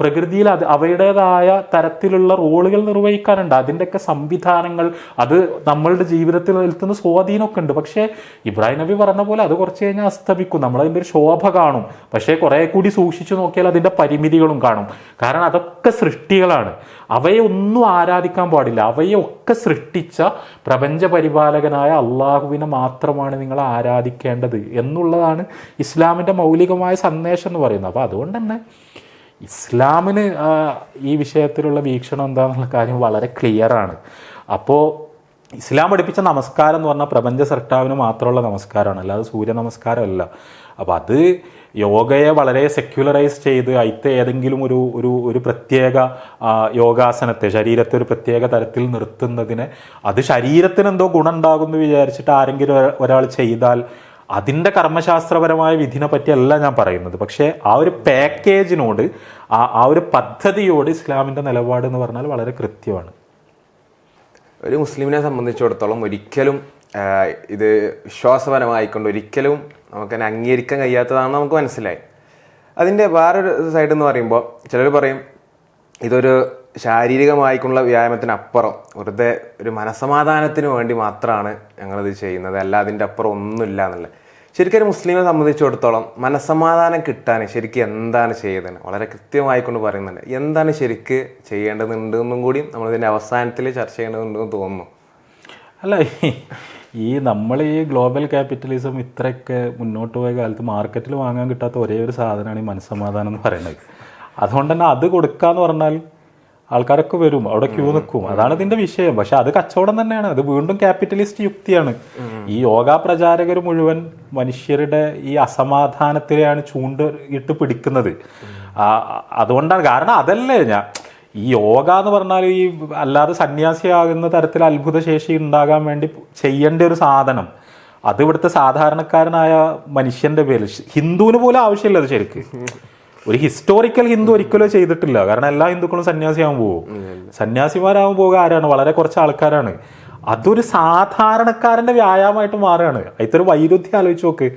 പ്രകൃതിയിൽ അവയുടേതായ തരത്തിലുള്ള റോളുകൾ നിർവഹിക്കാനുണ്ട്. അതിൻ്റെയൊക്കെ സംവിധാനങ്ങൾ, അത് നമ്മളുടെ ജീവിതത്തിൽ നിൽക്കുന്ന സ്വാധീനമൊക്കെ ഉണ്ട്. പക്ഷേ ഇബ്രാഹിം നബി പറഞ്ഞ പോലെ അത് കുറച്ച് കഴിഞ്ഞാൽ അസ്തമിക്കും. നമ്മളതിൻ്റെ ഒരു ശോഭ കാണും, പക്ഷേ കുറേ കൂടി സൂക്ഷിച്ചു നോക്കിയാൽ അതിൻ്റെ പരിമിതികളും കാണും. കാരണം അതൊക്കെ സൃഷ്ടികളാണ്, അവയെ ഒന്നും ആരാധിക്കാൻ പാടില്ല. അവയൊക്കെ സൃഷ്ടിച്ച പ്രപഞ്ച പരിപാലകനായ അള്ളാഹുവിനെ മാത്രമാണ് നിങ്ങൾ ആരാധിക്കേണ്ടത് എന്നുള്ളതാണ് ഇസ്ലാമിൻ്റെ മൗലികമായ സന്ദേശം എന്ന് പറയുന്നത്. അപ്പോൾ അതുകൊണ്ട് തന്നെ ഇസ്ലാമിന് ഈ വിഷയത്തിലുള്ള വീക്ഷണം എന്താണെന്നുള്ള കാര്യം വളരെ ക്ലിയറാണ്. അപ്പോൾ ഇസ്ലാം പഠിപ്പിച്ച നമസ്കാരം എന്ന് പറഞ്ഞാൽ പ്രപഞ്ച സൃഷ്ടാവിന് മാത്രമുള്ള നമസ്കാരമാണ്, അല്ലാതെ സൂര്യ നമസ്കാരമല്ല. അപ്പോൾ അത് യോഗയെ വളരെ സെക്യുലറൈസ് ചെയ്ത് അതിത്തെ ഏതെങ്കിലും ഒരു പ്രത്യേക യോഗാസനത്തെ, ശരീരത്തെ ഒരു പ്രത്യേക തരത്തിൽ നിർത്തുന്നതിനെ, അത് ശരീരത്തിന് എന്തോ ഗുണം ഉണ്ടാകുമെന്ന് വിചാരിച്ചിട്ട് ആരെങ്കിലും ഒരാൾ ചെയ്താൽ അതിൻ്റെ കർമ്മശാസ്ത്രപരമായ വിധിനെ പറ്റിയല്ല ഞാൻ പറയുന്നത്. പക്ഷേ ആ ഒരു പാക്കേജിനോട്, ആ ഒരു പദ്ധതിയോട് ഇസ്ലാമിൻ്റെ നിലപാട് എന്ന് പറഞ്ഞാൽ വളരെ കൃത്യമാണ്. ഒരു മുസ്ലിമിനെ സംബന്ധിച്ചിടത്തോളം ഒരിക്കലും ഇത് വിശ്വാസപരമായിക്കൊണ്ട് ഒരിക്കലും നമുക്കതിനെ അംഗീകരിക്കാൻ കഴിയാത്തതാണെന്ന് നമുക്ക് മനസ്സിലായി. അതിൻ്റെ വേറൊരു സൈഡ് എന്ന് പറയുമ്പോൾ ചിലർ പറയും ഇതൊരു ശാരീരികമായിട്ടുള്ള വ്യായാമത്തിനപ്പുറം വെറുതെ ഒരു മനസമാധാനത്തിന് വേണ്ടി മാത്രമാണ് ഞങ്ങളിത് ചെയ്യുന്നത്, അല്ല അതിൻ്റെ അപ്പുറം ഒന്നുമില്ല എന്നുള്ളത്. ശരിക്കും ഒരു മുസ്ലിമിനെ സംബന്ധിച്ചിടത്തോളം മനസമാധാനം കിട്ടാൻ ശരിക്കും എന്താണ് ചെയ്യുന്നത് വളരെ കൃത്യമായിക്കൊണ്ട് പറയുന്നുണ്ട്. എന്താണ് ശരിക്ക് ചെയ്യേണ്ടതുണ്ടെന്നും കൂടി നമ്മളിതിൻ്റെ അവസാനത്തിൽ ചർച്ച ചെയ്യേണ്ടതുണ്ടെന്ന് തോന്നുന്നു. അല്ല, നമ്മൾ ഈ ഗ്ലോബൽ ക്യാപിറ്റലിസം ഇത്രയൊക്കെ മുന്നോട്ട് പോയ കാലത്ത് മാർക്കറ്റിൽ വാങ്ങാൻ കിട്ടാത്ത ഒരേ ഒരു സാധനമാണ് ഈ മനസ്സമാധാനം എന്ന് പറയുന്നത്. അതുകൊണ്ട് തന്നെ അത് കൊടുക്കുക എന്ന് പറഞ്ഞാൽ ആൾക്കാരൊക്കെ വരും, അവിടെ ക്യൂ നിൽക്കും. അതാണ് ഇതിന്റെ വിഷയം. പക്ഷെ അത് കച്ചവടം തന്നെയാണ്, അത് വീണ്ടും ക്യാപിറ്റലിസ്റ്റ് യുക്തിയാണ്. ഈ യോഗ പ്രചാരകർ മുഴുവൻ മനുഷ്യരുടെ ഈ അസമാധാനത്തിലെയാണ് ഇട്ട് പിടിക്കുന്നത്. അതുകൊണ്ടാണ്, കാരണം അതല്ലേ ഈ യോഗ എന്ന് പറഞ്ഞാൽ ഈ അല്ലാതെ സന്യാസിയാകുന്ന തരത്തിൽ അത്ഭുത ശേഷി ഉണ്ടാകാൻ വേണ്ടി ചെയ്യേണ്ട ഒരു സാധനം, അത് ഇവിടുത്തെ സാധാരണക്കാരനായ മനുഷ്യന്റെ പേരിൽ ഹിന്ദുവിന് പോലും ആവശ്യമില്ല. അത് ശരിക്ക് ഒരു ഹിസ്റ്റോറിക്കൽ ഹിന്ദു ഒരിക്കലും ചെയ്തിട്ടില്ല. കാരണം എല്ലാ ഹിന്ദുക്കളും സന്യാസിയാവാൻ പോകും. സന്യാസിമാരാവാൻ പോകുക ആരാണ്? വളരെ കുറച്ച് ആൾക്കാരാണ്. അതൊരു സാധാരണക്കാരന്റെ വ്യായാമമായിട്ട് മാറുകയാണ്. അതിലൊരു വൈരുദ്ധ്യം ആലോചിച്ച് നോക്ക്.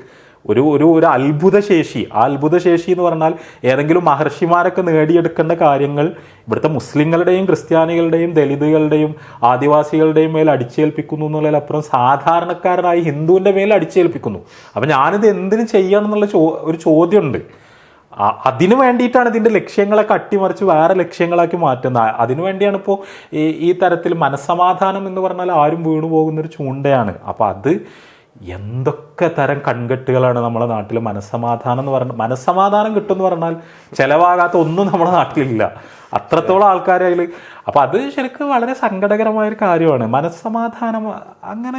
ഒരു അത്ഭുത ശേഷി, ആ അത്ഭുത ശേഷി എന്ന് പറഞ്ഞാൽ ഏതെങ്കിലും മഹർഷിമാരൊക്കെ നേടിയെടുക്കേണ്ട കാര്യങ്ങൾ ഇവിടുത്തെ മുസ്ലിങ്ങളുടെയും ക്രിസ്ത്യാനികളുടെയും ദലിതുകളുടെയും ആദിവാസികളുടെയും മേൽ അടിച്ചേൽപ്പിക്കുന്നു എന്നുള്ളതിലപ്പുറം സാധാരണക്കാരനായി ഹിന്ദുവിൻ്റെ മേൽ അടിച്ചേൽപ്പിക്കുന്നു. അപ്പം ഞാനിത് എന്തിനു ചെയ്യണം എന്നുള്ള ഒരു ചോദ്യമുണ്ട്. അതിനു വേണ്ടിയിട്ടാണ് ഇതിൻ്റെ ലക്ഷ്യങ്ങളൊക്കെ അട്ടിമറിച്ച് വേറെ ലക്ഷ്യങ്ങളാക്കി മാറ്റുന്നത്. അതിനു വേണ്ടിയാണ് ഇപ്പോൾ ഈ തരത്തിൽ മനസ്സമാധാനം എന്ന് പറഞ്ഞാൽ ആരും വീണു പോകുന്നൊരു ചൂണ്ടയാണ്. അപ്പം അത് എന്തൊക്കെ തരം കൺകെട്ടുകളാണ് നമ്മുടെ നാട്ടിൽ. മനസ്സമാധാനം എന്ന് പറഞ്ഞാൽ, മനസ്സമാധാനം കിട്ടുമെന്ന് പറഞ്ഞാൽ ചിലവാകാത്ത ഒന്നും നമ്മുടെ നാട്ടിലില്ല. അത്രത്തോളം ആൾക്കാർ അതിൽ. അപ്പം അത് ശരിക്കും വളരെ സങ്കടകരമായൊരു കാര്യമാണ്. മനസ്സമാധാനം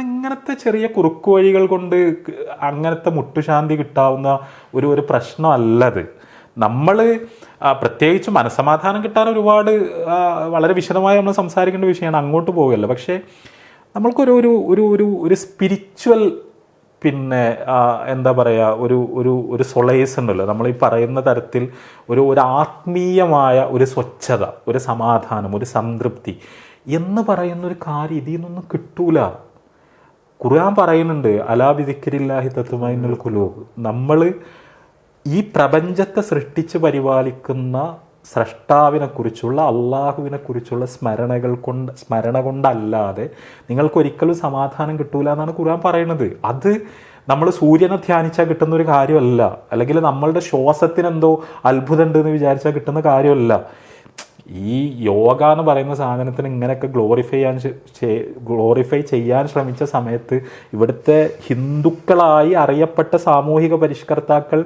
ഇങ്ങനത്തെ ചെറിയ കുറുക്കു വഴികൾ കൊണ്ട് അങ്ങനത്തെ മുട്ടുശാന്തി കിട്ടാവുന്ന ഒരു പ്രശ്നമല്ലത്. നമ്മൾ പ്രത്യേകിച്ച് മനസ്സമാധാനം കിട്ടാൻ ഒരുപാട് വളരെ വിശദമായി നമ്മൾ സംസാരിക്കേണ്ട വിഷയമാണ്, അങ്ങോട്ട് പോകുകയല്ല. പക്ഷേ നമ്മൾക്കൊരു സ്പിരിച്വൽ എന്താ പറയുക, ഒരു സൊളൈസ് ഉണ്ടല്ലോ. നമ്മൾ ഈ പറയുന്ന തരത്തിൽ ഒരു ആത്മീയമായ ഒരു സ്വച്ഛത, ഒരു സമാധാനം, ഒരു സംതൃപ്തി എന്ന് പറയുന്ന ഒരു കാര്യം ഇതിൽ നിന്നൊന്നും കിട്ടൂല. ഖുർആൻ പറയുന്നുണ്ട്, അലാ ബിദിക്രില്ലാഹി തത്മഇന്നുൽ ഖുലൂബ്. നമ്മൾ ഈ പ്രപഞ്ചത്തെ സൃഷ്ടിച്ച് പരിപാലിക്കുന്ന സ്രഷ്ടാവിനെ കുറിച്ചുള്ള, അള്ളാഹുവിനെ കുറിച്ചുള്ള സ്മരണ കൊണ്ടല്ലാതെ നിങ്ങൾക്കൊരിക്കലും സമാധാനം കിട്ടൂല എന്നാണ് ഖുർആൻ പറയുന്നത്. അത് നമ്മൾ സൂര്യനെ ധ്യാനിച്ചാൽ കിട്ടുന്ന ഒരു കാര്യമല്ല, അല്ലെങ്കിൽ നമ്മളുടെ ശ്വാസത്തിനെന്തോ അത്ഭുതം ഉണ്ടെന്ന് വിചാരിച്ചാൽ കിട്ടുന്ന കാര്യമല്ല. ഈ യോഗ എന്ന് പറയുന്ന സാധനത്തിന് ഇങ്ങനെയൊക്കെ ഗ്ലോറിഫൈ ചെയ്യാൻ ശ്രമിച്ച സമയത്ത് ഇവിടുത്തെ ഹിന്ദുക്കളായി അറിയപ്പെട്ട സാമൂഹിക പരിഷ്കർത്താക്കൾ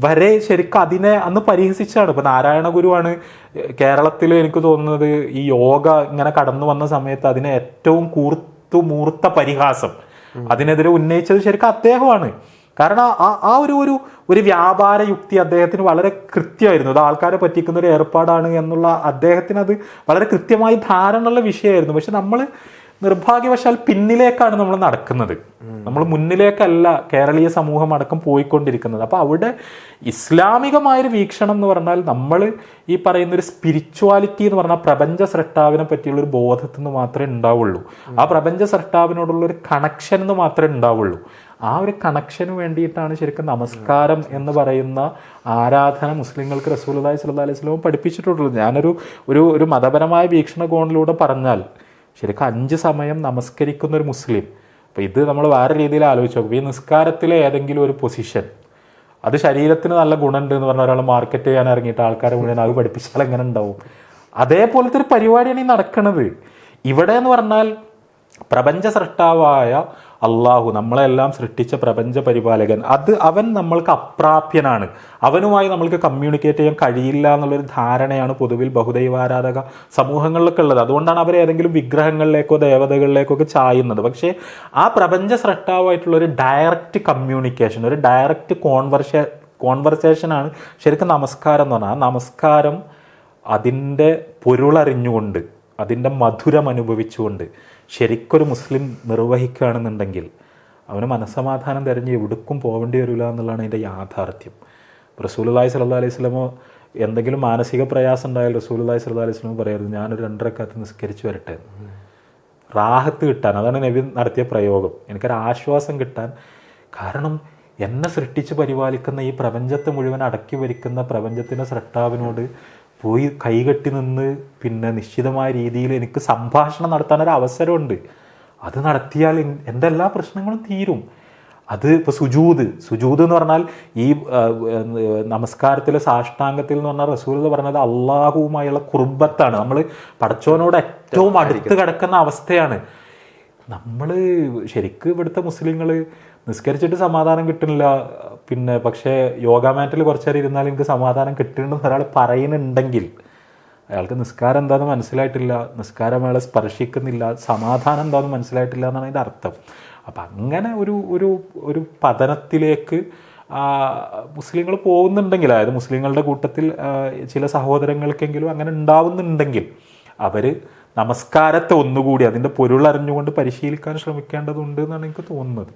വരെ ശരിക്കും അതിനെ അന്ന് പരിഹസിച്ചാണ്. ഇപ്പം നാരായണ ഗുരുവാണ് കേരളത്തിൽ എനിക്ക് തോന്നുന്നത് ഈ യോഗ ഇങ്ങനെ കടന്നു വന്ന സമയത്ത് അതിനെ ഏറ്റവും മൂർത്ത പരിഹാസം അതിനെതിരെ ഉന്നയിച്ചത് ശരിക്കും അദ്ദേഹമാണ്. കാരണം ആ ഒരു വ്യാപാര യുക്തി അദ്ദേഹത്തിന് വളരെ കൃത്യമായിരുന്നു. അത് ആൾക്കാരെ പറ്റിക്കുന്ന ഒരു ഏർപ്പാടാണ് എന്നുള്ള അദ്ദേഹത്തിന് അത് വളരെ കൃത്യമായി ധാരണയുള്ള വിഷയമായിരുന്നു. പക്ഷെ നമ്മൾ നിർഭാഗ്യവശാൽ പിന്നിലേക്കാണ് നമ്മൾ നടക്കുന്നത്, നമ്മൾ മുന്നിലേക്കല്ല കേരളീയ സമൂഹം അടക്കം പോയിക്കൊണ്ടിരിക്കുന്നത്. അപ്പോൾ അവിടെ ഇസ്ലാമികമായൊരു വീക്ഷണം എന്ന് പറഞ്ഞാൽ നമ്മൾ ഈ പറയുന്ന ഒരു സ്പിരിച്വാലിറ്റി എന്ന് പറഞ്ഞാൽ പ്രപഞ്ച സ്രഷ്ടാവിനെ പറ്റിയുള്ളൊരു ബോധത്തിൽ നിന്ന് മാത്രമേ ഉണ്ടാവുള്ളൂ. ആ പ്രപഞ്ച സ്രഷ്ടാവിനോടുള്ളൊരു കണക്ഷൻ എന്ന് മാത്രമേ ഉണ്ടാവുള്ളൂ. ആ ഒരു കണക്ഷന് വേണ്ടിയിട്ടാണ് ശരിക്കും നമസ്കാരം എന്ന് പറയുന്ന ആരാധന മുസ്ലിങ്ങൾക്ക് റസൂലുള്ളാഹി സ്വല്ലല്ലാഹു അലൈഹി വസല്ലം പഠിപ്പിച്ചിട്ടുള്ളത്. ഞാനൊരു മതപരമായ വീക്ഷണകോണിലൂടെ പറഞ്ഞാൽ ശരിക്കും 5 സമയം നമസ്കരിക്കുന്ന ഒരു മുസ്ലിം, അപ്പോൾ ഇത് നമ്മൾ വേറെ രീതിയിൽ ആലോചിച്ച് നോക്കും. ഈ നിസ്കാരത്തിലെ ഏതെങ്കിലും ഒരു പൊസിഷൻ അത് ശരീരത്തിന് നല്ല ഗുണമുണ്ട് എന്ന് പറഞ്ഞ ഒരാൾ മാർക്കറ്റ് ചെയ്യാൻ ഇറങ്ങിയിട്ട് ആൾക്കാരെ മുഴുവൻ അത് പഠിപ്പിച്ചാൽ എങ്ങനെ ഉണ്ടാവും? അതേപോലത്തെ ഒരു പരിപാടിയാണ് ഈ നടക്കുന്നത് ഇവിടെ എന്ന് പറഞ്ഞാൽ. പ്രപഞ്ച സൃഷ്ടാവായ അള്ളാഹു, നമ്മളെല്ലാം സൃഷ്ടിച്ച പ്രപഞ്ച പരിപാലകൻ, അവൻ നമ്മൾക്ക് അപ്രാപ്യനാണ്, അവനുമായി നമ്മൾക്ക് കമ്മ്യൂണിക്കേറ്റ് ചെയ്യാൻ കഴിയില്ല എന്നുള്ളൊരു ധാരണയാണ് പൊതുവിൽ ബഹുദൈവാരാധക സമൂഹങ്ങളിലൊക്കെ ഉള്ളത്. അതുകൊണ്ടാണ് അവർ ഏതെങ്കിലും വിഗ്രഹങ്ങളിലേക്കോ ദേവതകളിലേക്കോ ഒക്കെ ചായുന്നത്. പക്ഷേ ആ പ്രപഞ്ച സൃഷ്ടാവായിട്ടുള്ളൊരു ഡയറക്റ്റ് കമ്മ്യൂണിക്കേഷൻ, ഒരു ഡയറക്റ്റ് കോൺവെർസേഷനാണ് ശരിക്കും നമസ്കാരം എന്ന് പറഞ്ഞാൽ. ആ നമസ്കാരം അതിൻ്റെ പൊരുളറിഞ്ഞുകൊണ്ട്, അതിൻ്റെ മധുരം അനുഭവിച്ചുകൊണ്ട് ശരിക്കൊരു മുസ്ലിം നിർവഹിക്കുകയാണെന്നുണ്ടെങ്കിൽ അവന് മനസ്സമാധാനം തിരഞ്ഞ് എവിടേക്കും പോകേണ്ടി വരില്ല എന്നുള്ളതാണ് അതിൻ്റെ യാഥാർത്ഥ്യം. റസൂലുള്ളാഹി സ്വല്ലല്ലാഹു അലൈഹി വസല്ലം എന്തെങ്കിലും മാനസിക പ്രയാസം ഉണ്ടായാൽ റസൂലുള്ളാഹി സ്വല്ലല്ലാഹു അലൈഹി വസല്ലം പറയരുത്, ഞാനൊരു 2 റക്അത്ത് നിസ്കരിച്ച് വരട്ടെ, റാഹത്ത് കിട്ടാൻ. അതാണ് നബി നടത്തിയ പ്രയോഗം, എനിക്കൊരു ആശ്വാസം കിട്ടാൻ. കാരണം എന്നെ സൃഷ്ടിച്ച് പരിപാലിക്കുന്ന ഈ പ്രപഞ്ചത്തെ മുഴുവൻ അടക്കി ഭരിക്കുന്ന പ്രപഞ്ചത്തിൻ്റെ സൃഷ്ടാവിനോട് പോയി കൈകെട്ടി നിന്ന് പിന്നെ നിശ്ചിതമായ രീതിയിൽ എനിക്ക് സംഭാഷണം നടത്താനൊരു അവസരമുണ്ട്. അത് നടത്തിയാൽ എൻ്റെ എല്ലാ പ്രശ്നങ്ങളും തീരും. അത് ഇപ്പോൾ സുജൂദ് എന്ന് പറഞ്ഞാൽ ഈ നമസ്കാരത്തിലെ സാഷ്ടാംഗത്തിൽ എന്ന് പറഞ്ഞാൽ റസൂൽ പറഞ്ഞത് അള്ളാഹുവുമായുള്ള കുർബത്താണ്. നമ്മൾ പടച്ചോനോട് ഏറ്റവും അടുത്ത് കിടക്കുന്ന അവസ്ഥയാണ്. നമ്മൾ ശരിക്കും ഇവിടുത്തെ മുസ്ലിങ്ങൾ നിസ്കരിച്ചിട്ട് സമാധാനം കിട്ടുന്നില്ല, പക്ഷേ യോഗ മാറ്റിൽ കുറച്ച് നേരം ഇരുന്നാൽ എനിക്ക് സമാധാനം കിട്ടുന്നുണ്ടെന്ന് ഒരാൾ പറയുന്നുണ്ടെങ്കിൽ അയാൾക്ക് നിസ്കാരം എന്താണെന്ന് മനസ്സിലായിട്ടില്ല, നിസ്കാരം അയാളെ സ്പർശിക്കുന്നില്ല, സമാധാനം എന്താണെന്ന് മനസ്സിലായിട്ടില്ല എന്നാണ് അതിൻ്റെ അർത്ഥം. അപ്പം അങ്ങനെ ഒരു ഒരു ഒരു പതനത്തിലേക്ക് മുസ്ലിങ്ങൾ പോകുന്നുണ്ടെങ്കിൽ, അതായത് മുസ്ലിങ്ങളുടെ കൂട്ടത്തിൽ ചില സഹോദരങ്ങൾക്കെങ്കിലും അങ്ങനെ ഉണ്ടാവുന്നുണ്ടെങ്കിൽ അവർ നമസ്കാരത്തെ ഒന്നുകൂടി അതിൻ്റെ പൊരുളറിഞ്ഞുകൊണ്ട് പരിശീലിക്കാൻ ശ്രമിക്കേണ്ടതുണ്ട് എന്നാണ് എനിക്ക് തോന്നുന്നത്.